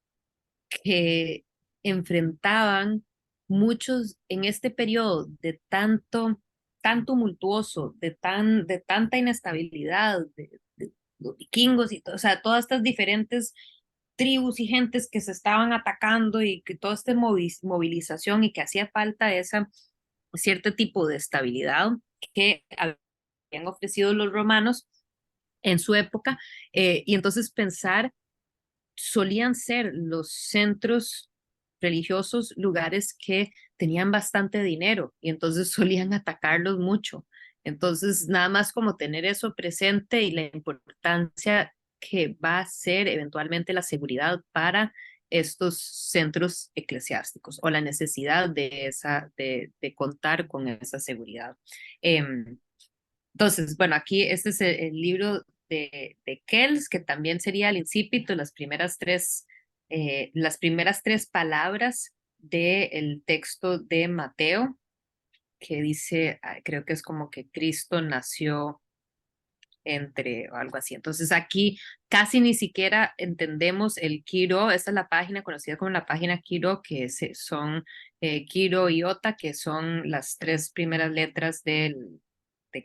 que enfrentaban muchos en este periodo de tan tumultuoso, de tanta inestabilidad, de los vikingos y o sea, todas estas diferentes tribus y gentes que se estaban atacando y que toda esta movilización y que hacía falta esa cierto tipo de estabilidad que habían ofrecido los romanos, en su época, y entonces pensar, solían ser los centros religiosos lugares que tenían bastante dinero y entonces solían atacarlos mucho. Entonces, nada más como tener eso presente y la importancia que va a ser eventualmente la seguridad para estos centros eclesiásticos o la necesidad de contar con esa seguridad. Entonces, bueno, aquí este es el libro de Kells, que también sería el incipito, las primeras tres palabras del texto de Mateo, que dice, creo que es como que Cristo nació entre o algo así. Entonces aquí casi ni siquiera entendemos el Kiro, esa es la página conocida como la página Kiro, que son Kiro y Ota, que son las tres primeras letras de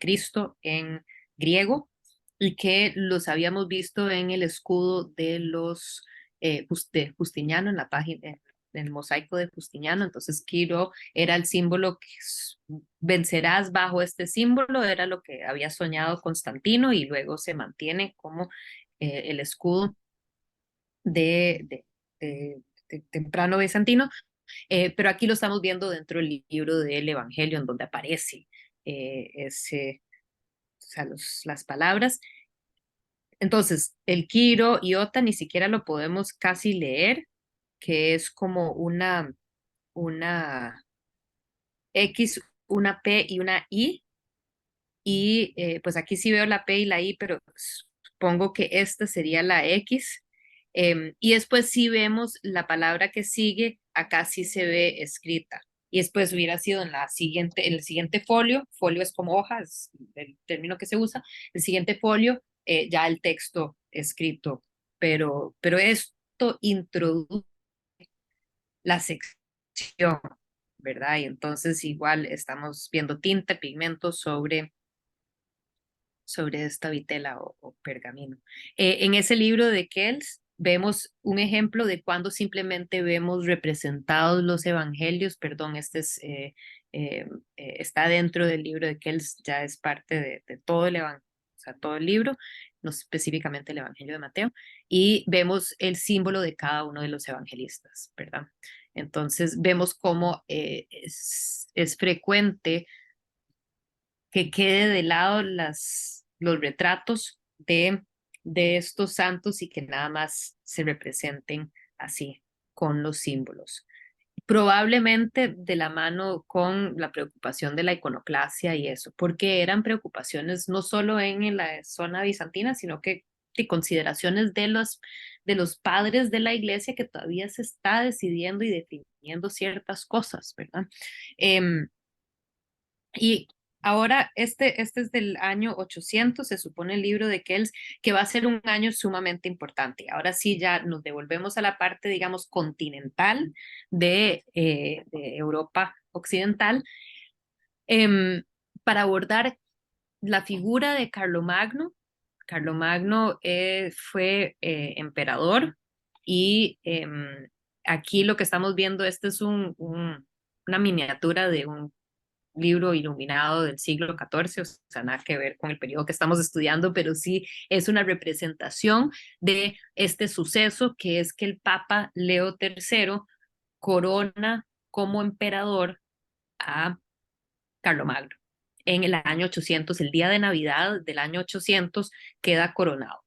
Cristo en griego y que los habíamos visto en el escudo de los de Justiniano, en la página, en el mosaico de Justiniano. Entonces Quiro era el símbolo que vencerás bajo este símbolo, era lo que había soñado Constantino y luego se mantiene como el escudo de, de, de temprano bizantino, pero aquí lo estamos viendo dentro del libro del Evangelio, en donde aparece ese, o sea, las palabras. Entonces, el Kiro y Ota ni siquiera lo podemos casi leer, que es como una X, una P y una I. Y pues aquí sí veo la P y la I, pero supongo que esta sería la X. Y después sí vemos la palabra que sigue, acá sí se ve escrita. Y después hubiera sido en el siguiente folio es como hoja, es el término que se usa, el siguiente folio, ya el texto escrito. Pero esto introduce la sección, ¿verdad? Y entonces igual estamos viendo tinta, pigmento sobre esta vitela o pergamino. En ese libro de Kells vemos un ejemplo de cuando simplemente vemos representados los evangelios, perdón, está dentro del libro de Kells, ya es parte de todo el evangelio, o sea, todo el libro, no específicamente el Evangelio de Mateo, y vemos el símbolo de cada uno de los evangelistas, ¿verdad? Entonces vemos cómo es frecuente que quede de lado los retratos de estos santos y que nada más se representen así, con los símbolos. Probablemente de la mano con la preocupación de la iconoclasia y eso, porque eran preocupaciones no solo en la zona bizantina, sino que de consideraciones de los padres de la iglesia que todavía se está decidiendo y definiendo ciertas cosas, ¿verdad? Y ahora este es del año 800, se supone el libro de Kells, que va a ser un año sumamente importante. Ahora sí ya nos devolvemos a la parte, digamos, continental de Europa occidental, para abordar la figura de Carlomagno. Carlomagno fue emperador y aquí lo que estamos viendo, este es una miniatura de un libro iluminado del siglo XIV, o sea, nada que ver con el periodo que estamos estudiando, pero sí es una representación de este suceso, que es que el Papa Leo III corona como emperador a Carlomagno. En el año 800, el día de Navidad del año 800, queda coronado.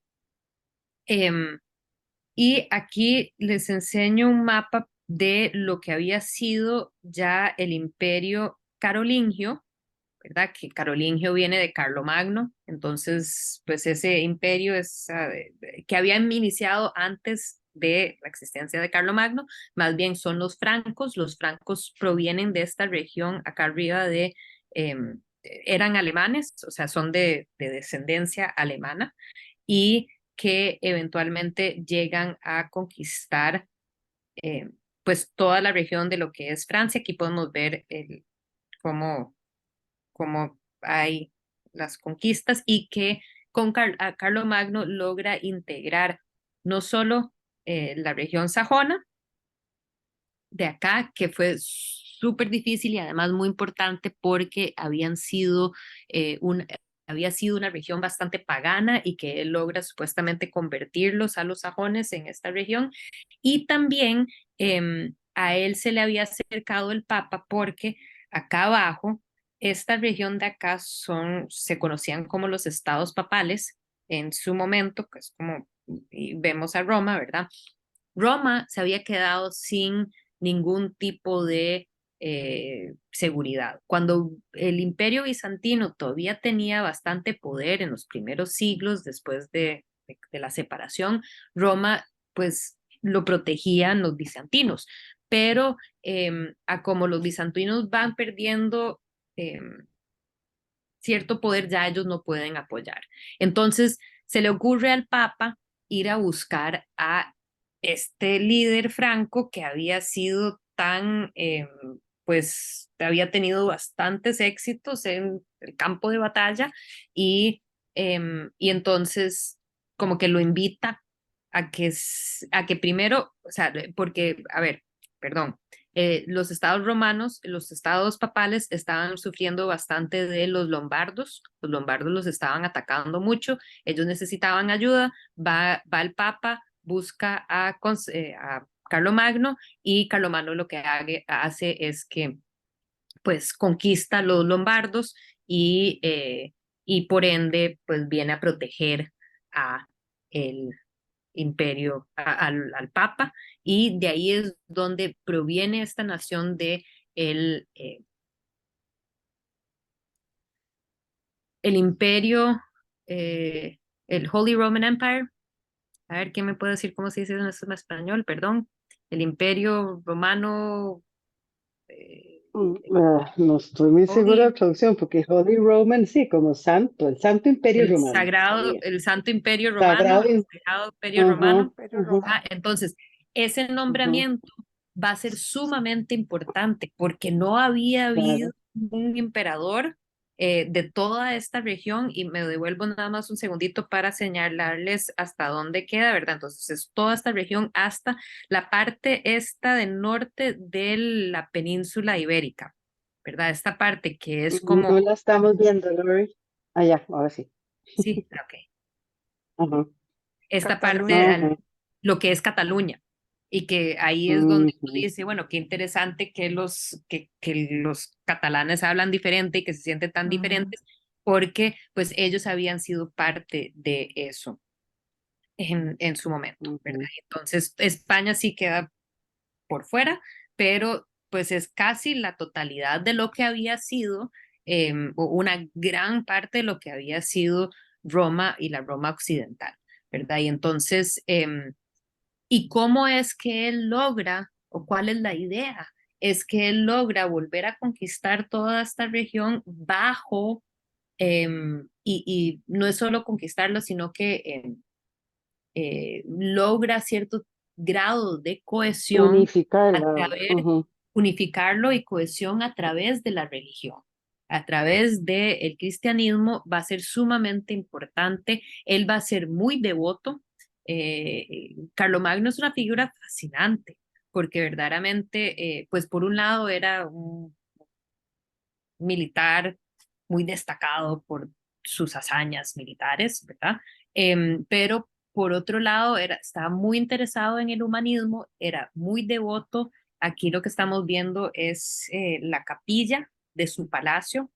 Y aquí les enseño un mapa de lo que había sido ya el imperio carolingio, ¿verdad? Que carolingio viene de Carlomagno, entonces pues ese imperio que habían iniciado antes de la existencia de Carlomagno, más bien son los francos provienen de esta región acá arriba eran alemanes, o sea, son de descendencia alemana y que eventualmente llegan a conquistar eh, pues toda la región de lo que es Francia. Aquí podemos ver cómo hay las conquistas y que con Carlomagno logra integrar no solo la región sajona de acá, que fue súper difícil y además muy importante porque habían sido había sido una región bastante pagana y que él logra supuestamente convertirlos a los sajones en esta región. Y también a él se le había acercado el Papa porque acá abajo, esta región de acá se conocían como los estados papales en su momento, que es como y vemos a Roma, ¿verdad? Roma se había quedado sin ningún tipo de seguridad. Cuando el Imperio Bizantino todavía tenía bastante poder en los primeros siglos después de la separación, Roma pues lo protegían los bizantinos, pero a como los bizantinos van perdiendo cierto poder, ya ellos no pueden apoyar. Entonces se le ocurre al Papa ir a buscar a este líder franco que había sido tan, pues había tenido bastantes éxitos en el campo de batalla y entonces como que lo invita a que primero, o sea, porque, a ver, perdón, los estados romanos, los estados papales estaban sufriendo bastante de los lombardos los estaban atacando mucho, ellos necesitaban ayuda, va el papa, busca a Carlomagno y Carlomagno lo que hace es que pues conquista los lombardos y por ende pues viene a proteger a el imperio, al papa, y de ahí es donde proviene esta nación de el, eh, el imperio, el Holy Roman Empire. A ver, ¿quién me puede decir cómo se dice en español? Perdón. El imperio romano. eh, No estoy muy segura de Holy la traducción, porque Holy Roman, sí, como santo, el Santo Imperio Romano, sería. el Santo Imperio Romano, Sagrado. el Sagrado Imperio Ajá, Romano. ajá, Entonces, ese ajá, nombramiento va a ser sumamente importante porque no había habido claro. un emperador de toda esta región y me devuelvo nada más un segundito para señalarles hasta dónde queda, ¿verdad? Entonces, es toda esta región hasta la parte esta del norte de la península ibérica, ¿verdad? Esta parte que es como, No la estamos viendo, Lori. Ah, ya, ahora sí. sí, ok, Ajá, esta parte, Cataluña. ajá, lo que es Cataluña. Y que ahí es donde uno ujú, dice, bueno, qué interesante que los catalanes hablan diferente y que se sienten tan Ujú. diferentes, porque pues ellos habían sido parte de eso en su momento, ¿verdad? ujú, Entonces, España sí queda por fuera, pero pues es casi la totalidad de lo que había sido, o una gran parte de lo que había sido Roma y la Roma occidental, ¿verdad? Y entonces, ¿y cómo es que él logra, o cuál es la idea? Es que él logra volver a conquistar toda esta región bajo, y no es solo conquistarlo, sino que logra cierto grado de cohesión a unificarla. través, Ujú, unificarlo y cohesión a través de la religión. A través del cristianismo va a ser sumamente importante, él va a ser muy devoto. Carlomagno es una figura fascinante, porque verdaderamente, pues por un lado era un militar muy destacado por sus hazañas militares, ¿verdad? Pero por otro lado, estaba muy interesado en el humanismo, era muy devoto. Aquí lo que estamos viendo es la capilla de su palacio,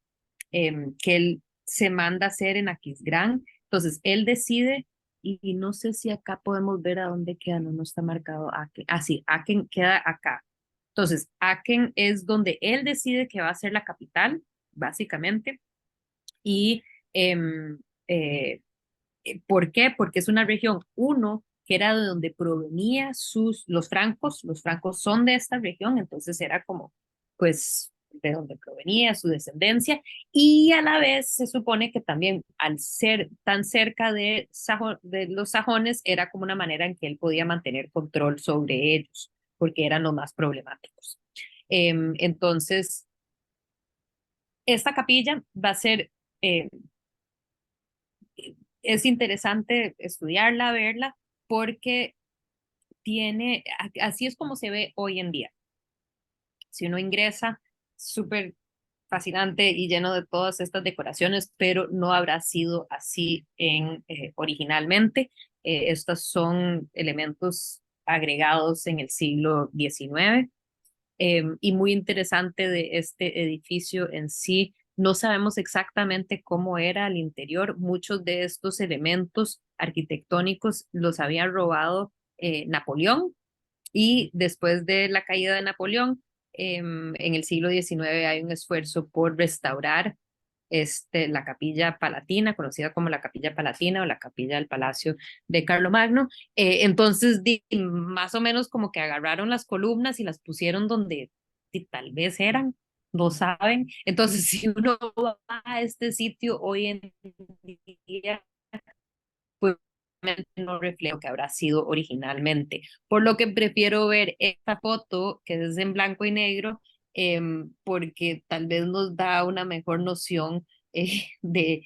que él se manda a hacer en Aquisgrán. Entonces, él decide, y no sé si acá podemos ver a dónde queda, no está marcado Aachen. Ah, sí, Aachen queda acá. Entonces, Aachen es donde él decide que va a ser la capital, básicamente. Y em, eh, ¿por qué? Porque es una región, uno, que era de donde provenía los francos son de esta región, entonces era como, pues, de donde provenía su descendencia, y a la vez se supone que también al ser tan cerca de los sajones, era como una manera en que él podía mantener control sobre ellos, porque eran los más problemáticos. Entonces, esta capilla va a ser eh, es interesante estudiarla, verla, porque así es como se ve hoy en día. Si uno ingresa, súper fascinante y lleno de todas estas decoraciones, pero no habrá sido así originalmente. Estos son elementos agregados en el siglo XIX. Y muy interesante de este edificio en sí, no sabemos exactamente cómo era al interior. Muchos de estos elementos arquitectónicos los había robado Napoleón, y después de la caída de Napoleón, en el siglo XIX hay un esfuerzo por restaurar la Capilla Palatina, conocida como la Capilla Palatina o la Capilla del Palacio de Carlomagno. Entonces, más o menos como que agarraron las columnas y las pusieron donde tal vez eran, no saben. Entonces, si uno va a este sitio hoy en día, pues no refleja lo que habrá sido originalmente. Por lo que prefiero ver esta foto, que es en blanco y negro, porque tal vez nos da una mejor noción de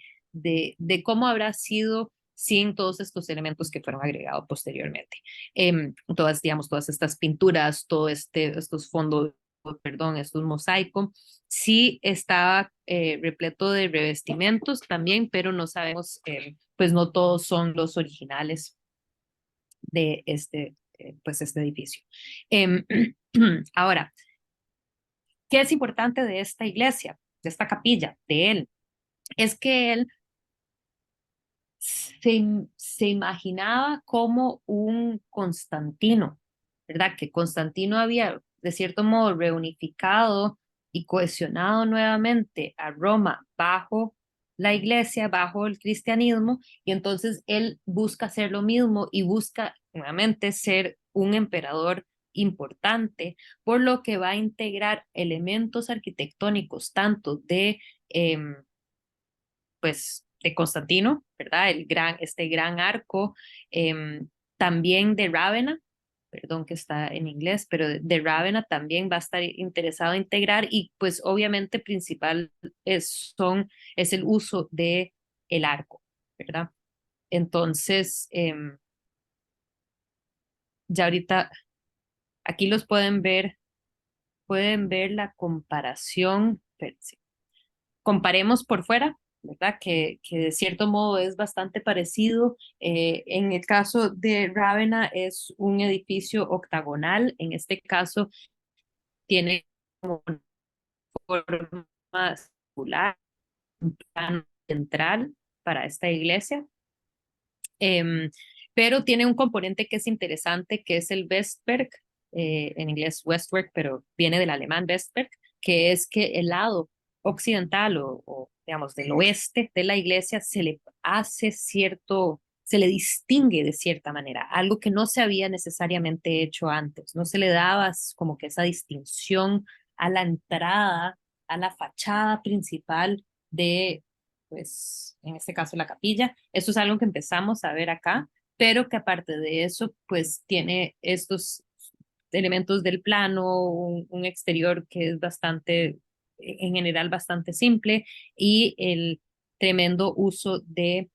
cómo habrá sido sin todos estos elementos que fueron agregados posteriormente. Todas, digamos, todas estas pinturas, estos fondos, perdón, estos mosaicos, sí estaba repleto de revestimientos también, pero no sabemos, pues no todos son los originales de pues este edificio. Ahora, ¿qué es importante de esta iglesia, de esta capilla, de él? Es que él se imaginaba como un Constantino, ¿verdad? Que Constantino había, de cierto modo, reunificado y cohesionado nuevamente a Roma bajo la iglesia, bajo el cristianismo, y entonces él busca hacer lo mismo y busca nuevamente ser un emperador importante, por lo que va a integrar elementos arquitectónicos tanto eh, pues de Constantino, ¿verdad? Este gran arco, también de Rávena, perdón que está en inglés, pero de Rávena también va a estar interesado en integrar, y pues obviamente principal es el uso de el arco, ¿verdad? Entonces, ya ahorita aquí los pueden ver la comparación, espérense. Comparemos por fuera, ¿verdad? Que de cierto modo es bastante parecido. En el caso de Rávena es un edificio octagonal, en este caso tiene como una forma circular, un plano central para esta iglesia. Pero tiene un componente que es interesante, que es el Westberg, en inglés Westwork, pero viene del alemán Westberg, que es que el lado occidental o digamos del oeste de la iglesia se le hace se le distingue de cierta manera, algo que no se había necesariamente hecho antes, no se le daba como que esa distinción a la entrada, a la fachada principal de, pues, en este caso la capilla. Eso es algo que empezamos a ver acá, pero que aparte de eso, pues tiene estos elementos del plano, un exterior que es bastante, en general, bastante simple, y el tremendo uso de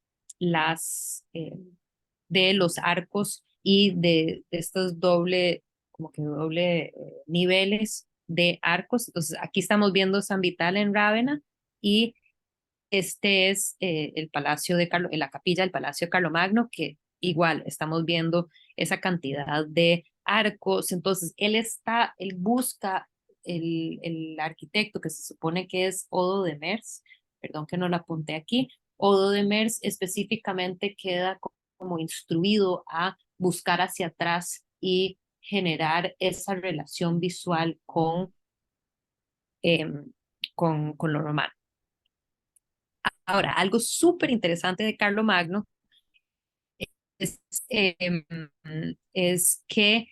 de los arcos y de estos como que doble niveles de arcos. Entonces, aquí estamos viendo San Vital en Rávena, y este es el Palacio de la capilla del Palacio de Carlomagno, que igual estamos viendo esa cantidad de arcos. Entonces, él busca el arquitecto que se supone que es Odo de Mers, perdón que no lo apunté aquí. Odo de Mers específicamente queda como instruido a buscar hacia atrás y generar esa relación visual con lo romano. Ahora, algo súper interesante de Carlomagno es, em, es que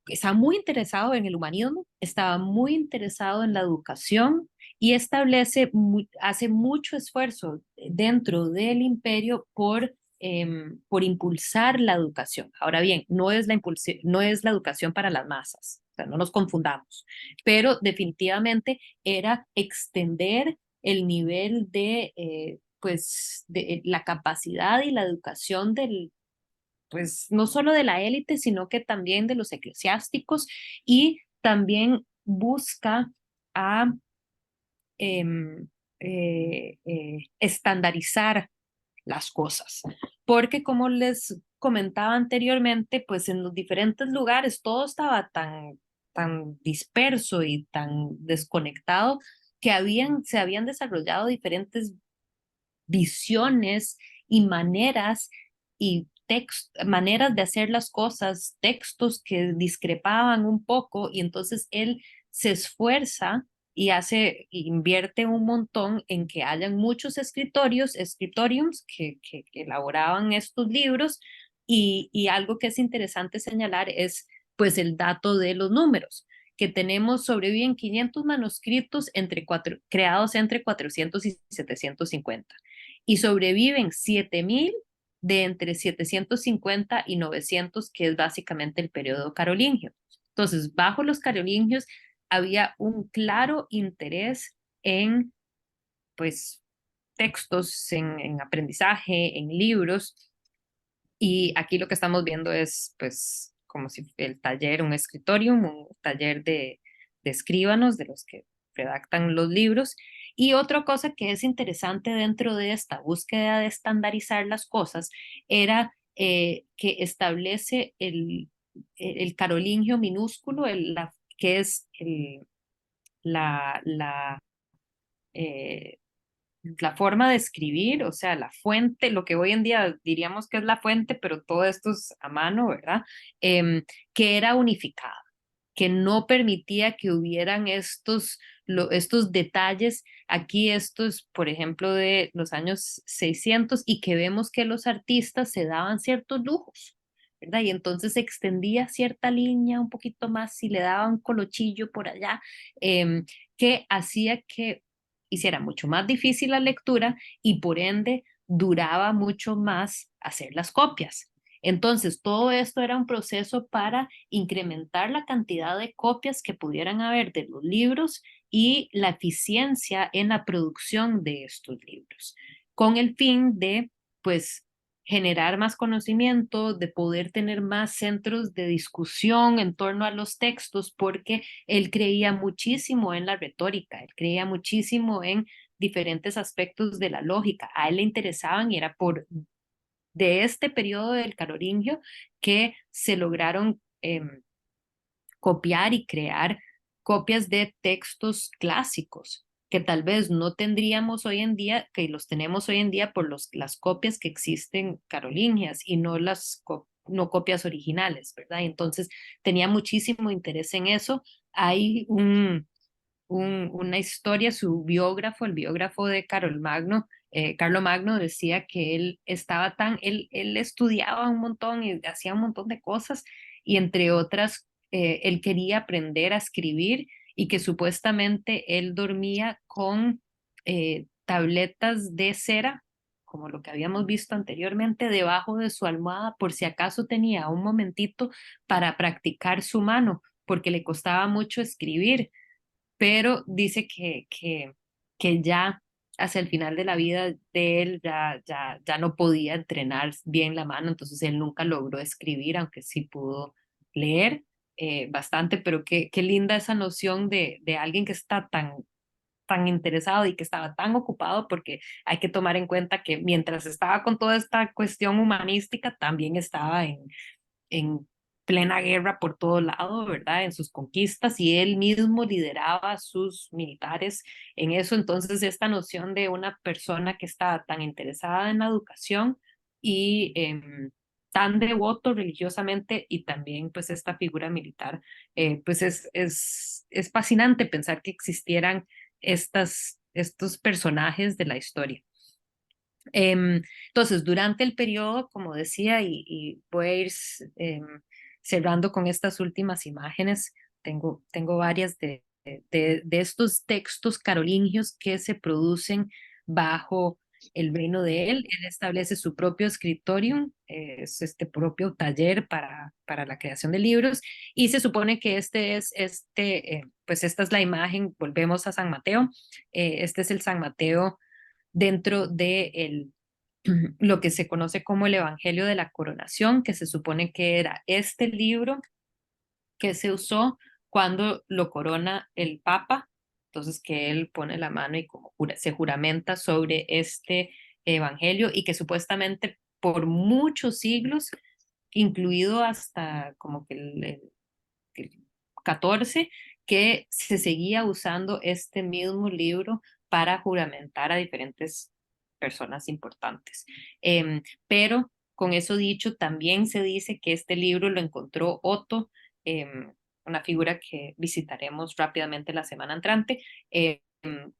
estaba muy interesado en el humanismo, estaba muy interesado en la educación, y hace mucho esfuerzo dentro del imperio por impulsar la educación. Ahora bien, no es la educación para las masas, o sea, no nos confundamos, pero definitivamente era extender el nivel pues, de la capacidad y la educación pues no solo de la élite, sino que también de los eclesiásticos, y también busca a estandarizar las cosas, porque como les comentaba anteriormente, pues en los diferentes lugares todo estaba tan disperso y tan desconectado que se habían desarrollado diferentes visiones y maneras y maneras de hacer las cosas, textos que discrepaban un poco, y entonces él se esfuerza y invierte un montón en que hayan muchos scriptoriums que elaboraban estos libros, y algo que es interesante señalar es pues el dato de los números que tenemos. Sobreviven 500 manuscritos creados entre 400 y 750, y sobreviven 7000 de entre 750 y 900, que es básicamente el periodo carolingio. Entonces, bajo los carolingios había un claro interés en, pues, textos, en aprendizaje, en libros, y aquí lo que estamos viendo es, pues, como si el taller, un escritorium, un taller de escribanos, de los que redactan los libros. Y otra cosa que es interesante dentro de esta búsqueda de estandarizar las cosas era que establece el carolingio minúsculo, que es la, eh, la forma de escribir, o sea, la fuente, lo que hoy en día diríamos que es la fuente, pero todo esto es a mano, ¿verdad? Em, que era unificada, que no permitía que hubieran estos detalles aquí, estos, por ejemplo, de los años 600, y que vemos que los artistas se daban ciertos lujos, ¿verdad? Y entonces se extendía cierta línea un poquito más y le daban un colochillo por allá, que hacía que hiciera mucho más difícil la lectura y por ende duraba mucho más hacer las copias. Entonces, todo esto era un proceso para incrementar la cantidad de copias que pudieran haber de los libros y la eficiencia en la producción de estos libros, con el fin de, pues, generar más conocimiento, de poder tener más centros de discusión en torno a los textos, porque él creía muchísimo en la retórica, él creía muchísimo en diferentes aspectos de la lógica. A él le interesaban y era de este periodo del carolingio que se lograron copiar y crear copias de textos clásicos que tal vez no tendríamos hoy en día, que los tenemos hoy en día por las copias que existen carolingias y no no copias originales, ¿verdad? Entonces tenía muchísimo interés en eso. Hay una historia, su biógrafo, el biógrafo de Carlo Magno, decía que él estudiaba un montón y hacía un montón de cosas, y entre otras, él quería aprender a escribir, y que supuestamente él dormía con tabletas de cera, como lo que habíamos visto anteriormente, debajo de su almohada, por si acaso tenía un momentito para practicar su mano, porque le costaba mucho escribir, pero dice que ya hacia el final de la vida de él ya no podía entrenar bien la mano, entonces él nunca logró escribir, aunque sí pudo leer bastante, pero qué linda esa noción de alguien que está tan interesado y que estaba tan ocupado, porque hay que tomar en cuenta que mientras estaba con toda esta cuestión humanística, también estaba en plena guerra por todo lado, ¿verdad? En sus conquistas, y él mismo lideraba a sus militares en eso. Entonces, esta noción de una persona que está tan interesada en la educación y tan devoto religiosamente, y también pues esta figura militar, pues es fascinante pensar que existieran estos personajes de la historia. Entonces, durante el periodo, como decía, y voy a ir cerrando con estas últimas imágenes, tengo varias de estos textos carolingios que se producen bajo el reino de él. Él establece su propio scriptorium, es este propio taller para la creación de libros, y se supone que pues esta es la imagen. Volvemos a San Mateo. Este es el San Mateo dentro de lo que se conoce como el Evangelio de la Coronación, que se supone que era este libro que se usó cuando lo corona el Papa entonces que él pone la mano y como se juramenta sobre este evangelio y que supuestamente por muchos siglos, incluido hasta como que el 14, que se seguía usando este mismo libro para juramentar a diferentes personas importantes. Pero con eso dicho, también se dice que este libro lo encontró Otto, una figura que visitaremos rápidamente la semana entrante,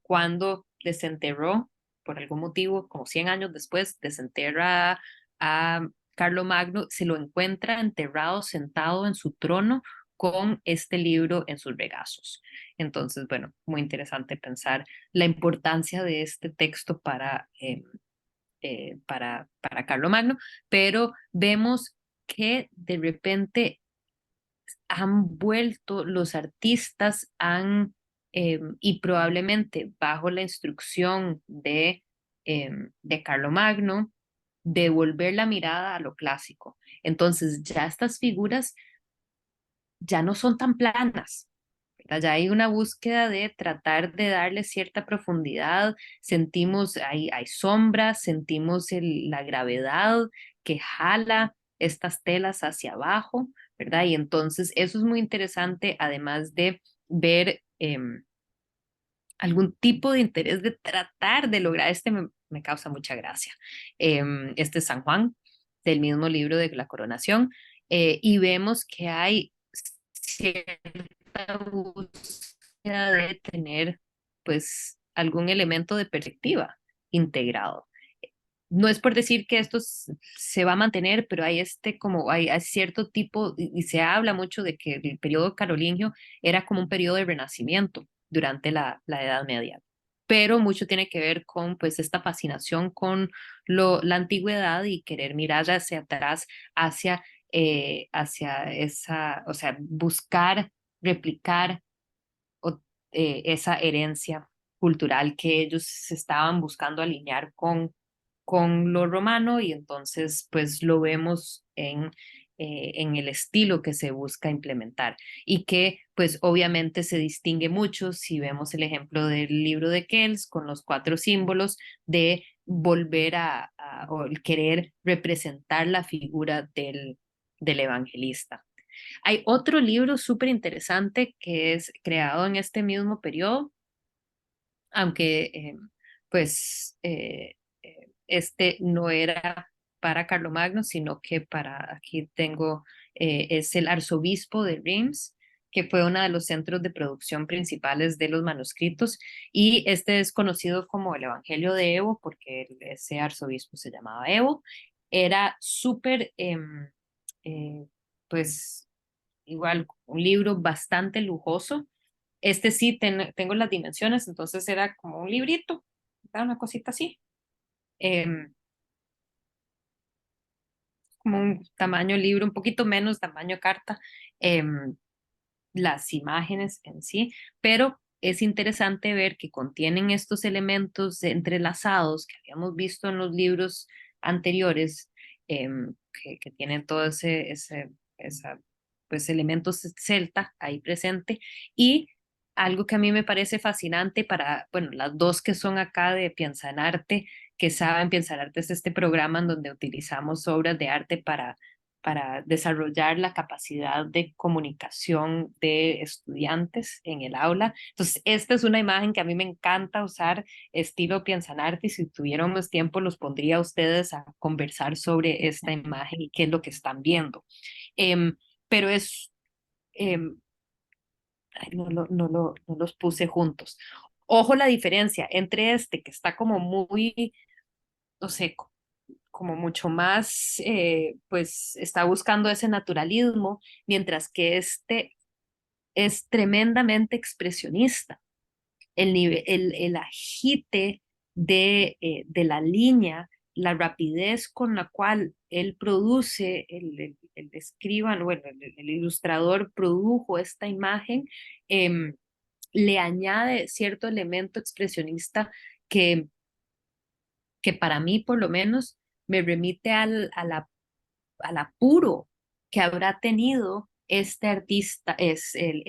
cuando desenterró, por algún motivo, como 100 años después, desenterra a Carlomagno, se lo encuentra enterrado, sentado en su trono, con este libro en sus regazos. Entonces, bueno, muy interesante pensar la importancia de este texto para Carlomagno, pero vemos que de repente han vuelto los artistas, y probablemente bajo la instrucción de Carlomagno, de volver la mirada a lo clásico. Entonces ya estas figuras ya no son tan planas, ¿verdad? Ya hay una búsqueda de tratar de darle cierta profundidad, sentimos, hay sombras, sentimos la gravedad que jala estas telas hacia abajo, ¿verdad? Y entonces eso es muy interesante, además de ver algún tipo de interés de tratar de lograr, me causa mucha gracia, este San Juan, del mismo libro de la coronación, y vemos que hay cierta búsqueda de tener pues algún elemento de perspectiva integrado. No es por decir que esto se va a mantener, pero hay hay cierto tipo, y se habla mucho de que el periodo carolingio era como un periodo de renacimiento durante la Edad Media. Pero mucho tiene que ver con pues esta fascinación con la antigüedad y querer mirar hacia atrás, hacia esa, o sea, buscar, replicar esa herencia cultural que ellos estaban buscando alinear con lo romano, y entonces pues lo vemos en el estilo que se busca implementar y que pues obviamente se distingue mucho si vemos el ejemplo del libro de Kells con los 4 símbolos de volver o el querer representar la figura del evangelista. Hay otro libro súper interesante que es creado en este mismo periodo, aunque pues este no era para Carlomagno, sino que aquí tengo, es el arzobispo de Reims, que fue uno de los centros de producción principales de los manuscritos, y este es conocido como el Evangelio de Evo, porque ese arzobispo se llamaba Evo. Era súper, pues igual, un libro bastante lujoso. Este sí tengo las dimensiones, entonces era como un librito, ¿verdad? Una cosita así, em, como un tamaño libro, un poquito menos tamaño carta, em, las imágenes en sí, pero es interesante ver que contienen estos elementos entrelazados que habíamos visto en los libros anteriores, que tienen todo pues elementos celta ahí presente, y algo que a mí me parece fascinante para, bueno, las dos que son acá de Piensa en Arte, que saben, Piensa en Arte es este programa en donde utilizamos obras de arte para desarrollar la capacidad de comunicación de estudiantes en el aula. Entonces, esta es una imagen que a mí me encanta usar, estilo Piensanarte, y si tuviéramos tiempo los pondría a ustedes a conversar sobre esta imagen y qué es lo que están viendo. Pero em, ay, no los puse juntos. Ojo la diferencia entre este que está como muy, no sé, como mucho más, pues está buscando ese naturalismo, mientras que este es tremendamente expresionista. El agite de la línea, la rapidez con la cual él produce, el escribano, bueno, el ilustrador produjo esta imagen, eh, le añade cierto elemento expresionista que, que para mí por lo menos me remite al apuro que habrá tenido este artista es el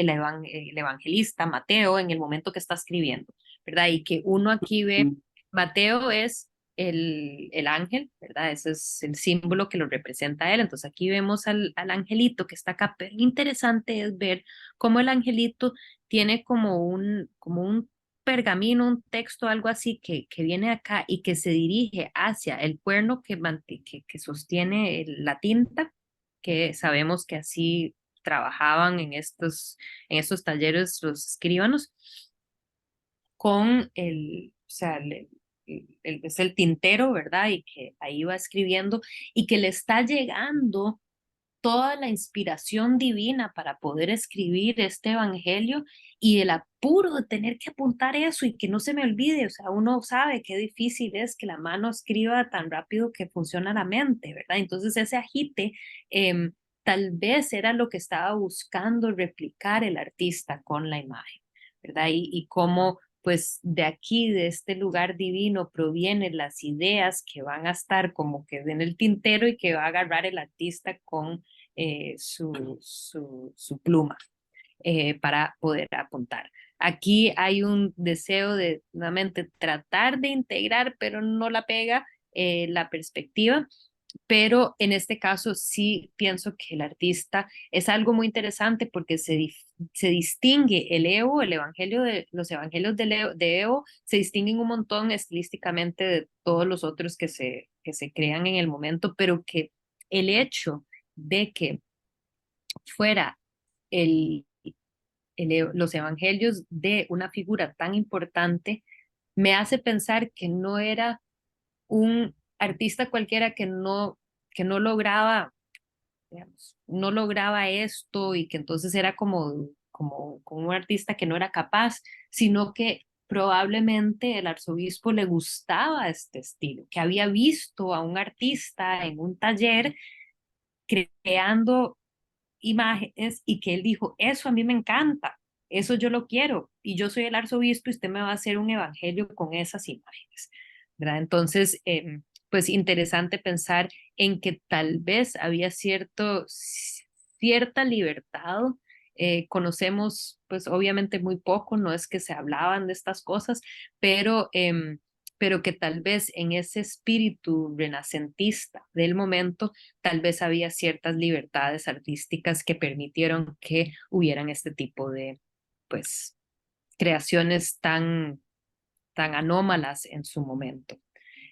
evangelista Mateo en el momento que está escribiendo, ¿verdad? Y que uno aquí ve, Mm. Mateo es el ángel, ¿verdad? Ese es el símbolo que lo representa a él. Entonces aquí vemos al angelito que está acá, pero lo interesante es ver cómo el angelito tiene como un pergamino, un texto, algo así que viene acá y que se dirige hacia el cuerno que sostiene la tinta, que sabemos que así trabajaban en estos talleres los escribanos, con o sea, es el tintero, ¿verdad? Y que ahí va escribiendo y que le está llegando toda la inspiración divina para poder escribir este evangelio y el apuro de tener que apuntar eso y que no se me olvide. O sea, uno sabe qué difícil es que la mano escriba tan rápido que funciona la mente, ¿verdad? Entonces ese agite tal vez era lo que estaba buscando replicar el artista con la imagen, ¿verdad? Y cómo pues de aquí, de este lugar divino, provienen las ideas que van a estar como que en el tintero y que va a agarrar el artista con su pluma para poder apuntar. Aquí hay un deseo de nuevamente tratar de integrar, pero no la pega la perspectiva. Pero en este caso sí pienso que el artista es algo muy interesante porque se distingue el Evo, los evangelios de Evo se distinguen un montón estilísticamente de todos los otros que se crean en el momento, pero que el hecho de que fuera el, los evangelios de una figura tan importante, me hace pensar que no era un artista cualquiera que no lograba, digamos, no lograba esto y que entonces era como un artista que no era capaz, sino que probablemente el arzobispo le gustaba este estilo, que había visto a un artista en un taller creando imágenes y que él dijo, eso a mí me encanta, eso yo lo quiero y yo soy el arzobispo y usted me va a hacer un evangelio con esas imágenes, ¿verdad? Entonces, pues interesante pensar en que tal vez había cierta libertad. Conocemos, pues obviamente muy poco, no es que se hablaban de estas cosas, pero pero que tal vez en ese espíritu renacentista del momento tal vez había ciertas libertades artísticas que permitieron que hubieran este tipo de, pues, creaciones tan anómalas en su momento.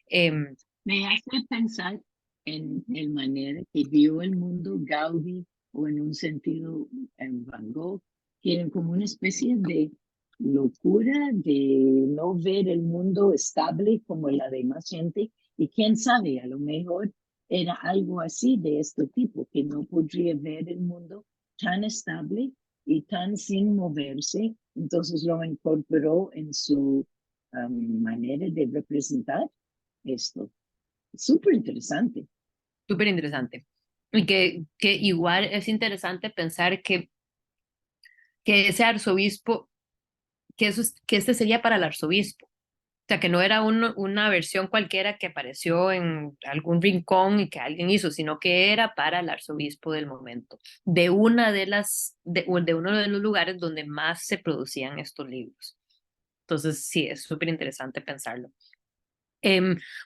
Em, Me hace pensar en el manera que vio el mundo Gaudí o en un sentido en Van Gogh, tienen como una especie de locura de no ver el mundo estable como la demás gente y quién sabe, a lo mejor era algo así de este tipo, que no podría ver el mundo tan estable y tan sin moverse, entonces lo incorporó en su manera de representar esto. Súper interesante. Súper interesante. Y que igual es interesante pensar que ese arzobispo, que este sería para el arzobispo. O sea, que no era una versión cualquiera que apareció en algún rincón y que alguien hizo, sino que era para el arzobispo del momento, de de uno de los lugares donde más se producían estos libros. Entonces, sí, es súper interesante pensarlo.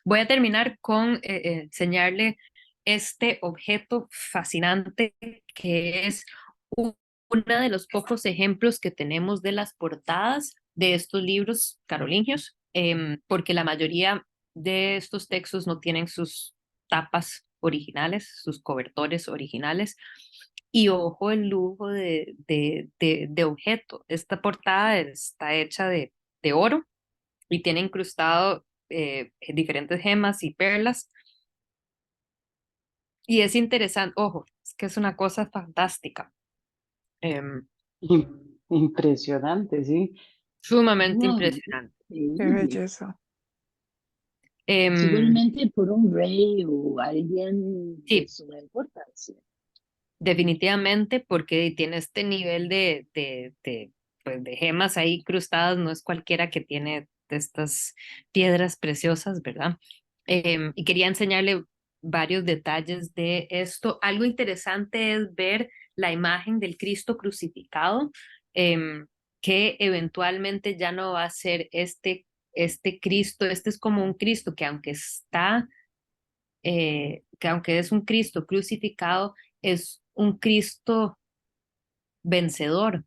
Voy a terminar con enseñarle este objeto fascinante que es uno de los pocos ejemplos que tenemos de las portadas de estos libros carolingios, porque la mayoría de estos textos no tienen sus tapas originales, sus cobertores originales. Y ojo el lujo de objeto. Esta portada está hecha de oro y tiene incrustado diferentes gemas y perlas. Y es interesante, ojo, es que es una cosa fantástica, em, Impresionante, sí. sumamente Wow, impresionante. Qué increíble. belleza. Em, Seguramente por un rey o alguien de sí, suma importancia. definitivamente, porque tiene este nivel pues, de gemas ahí incrustadas, no es cualquiera que tiene estas piedras preciosas, ¿verdad? Y quería enseñarle varios detalles de esto. Algo interesante es ver la imagen del Cristo crucificado, que eventualmente ya no va a ser este Cristo, este es como un Cristo que aunque está, que aunque es un Cristo crucificado, es un Cristo vencedor,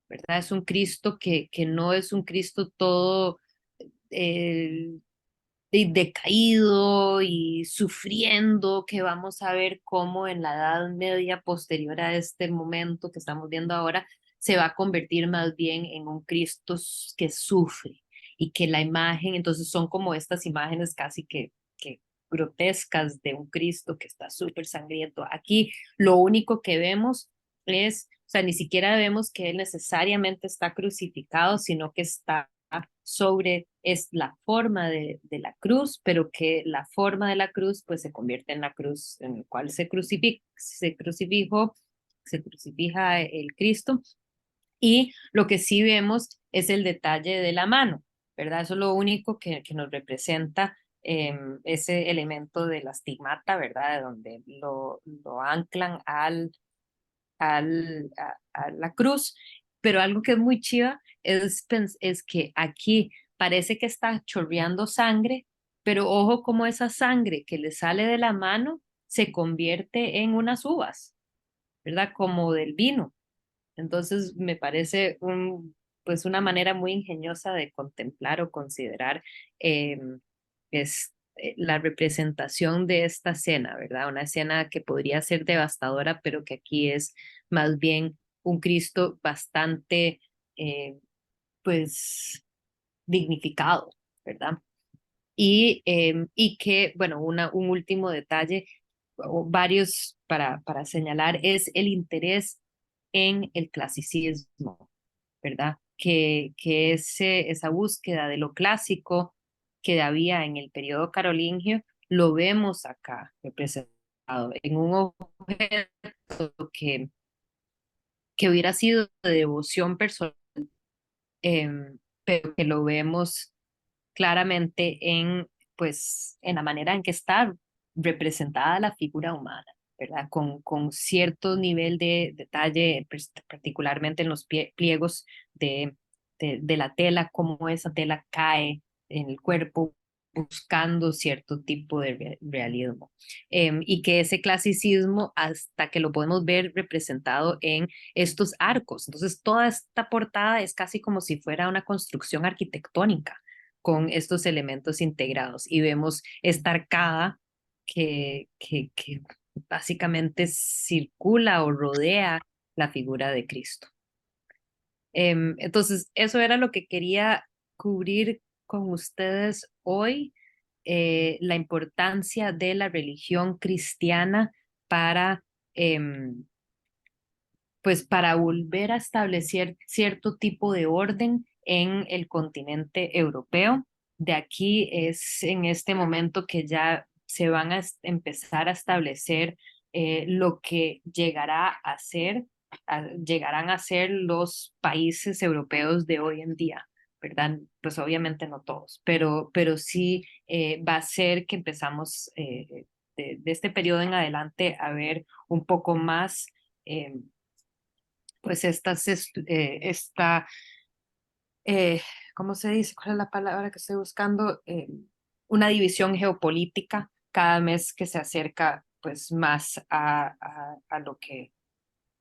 ¿verdad? Es un Cristo que no es un Cristo todo eh, decaído y sufriendo, que vamos a ver cómo en la Edad Media posterior a este momento que estamos viendo ahora, se va a convertir más bien en un Cristo que sufre y que la imagen, entonces son como estas imágenes casi que grotescas de un Cristo que está súper sangriento. Aquí lo único que vemos es, o sea, ni siquiera vemos que él necesariamente está crucificado, sino que está sobre es la forma de la cruz, pero que la forma de la cruz pues se convierte en la cruz en la cual se crucifija el Cristo. Y lo que sí vemos es el detalle de la mano, ¿verdad? Eso es lo único que nos representa ese elemento de la estigmata, ¿verdad? De donde lo anclan a la cruz, pero algo que es muy chiva es que aquí parece que está chorreando sangre, pero ojo como esa sangre que le sale de la mano se convierte en unas uvas, ¿verdad? Como del vino. Entonces me parece pues una manera muy ingeniosa de contemplar o considerar eh, la representación de esta escena, ¿verdad? Una escena que podría ser devastadora, pero que aquí es más bien un Cristo bastante, pues, dignificado, ¿verdad? Y que, bueno, un último detalle, o varios para señalar, es el interés en el clasicismo, ¿verdad? Que esa búsqueda de lo clásico que había en el periodo carolingio, lo vemos acá representado en un objeto que hubiera sido de devoción personal, pero que lo vemos claramente pues, en la manera en que está representada la figura humana, ¿verdad? Con cierto nivel de detalle, pues, particularmente en los pliegos de la tela, cómo esa tela cae en el cuerpo buscando cierto tipo de realismo. Y que ese clasicismo hasta que lo podemos ver representado en estos arcos. Entonces, toda esta portada es casi como si fuera una construcción arquitectónica con estos elementos integrados y vemos esta arcada que básicamente circula o rodea la figura de Cristo. Entonces, eso era lo que quería cubrir con ustedes hoy, la importancia de la religión cristiana para, pues, para volver a establecer cierto tipo de orden en el continente europeo. De aquí es en este momento que ya se van a empezar a establecer lo que llegarán a ser los países europeos de hoy en día, ¿verdad? Pues obviamente no todos, pero sí va a ser que empezamos de este periodo en adelante a ver un poco más pues eh, ¿cómo se dice? ¿Cuál es la palabra que estoy buscando? Una división geopolítica cada mes que se acerca pues más a lo que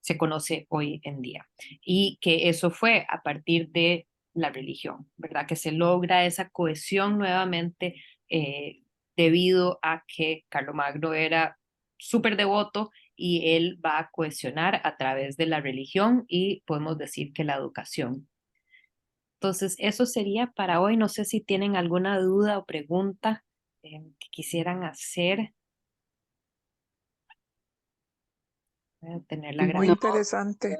se conoce hoy en día. Y que eso fue a partir de la religión, ¿verdad? Que se logra esa cohesión nuevamente debido a que Carlomagno era súper devoto y él va a cohesionar a través de la religión y podemos decir que la educación. Entonces, eso sería para hoy. No sé si tienen alguna duda o pregunta que quisieran hacer. Voy a tener la Muy No, interesante.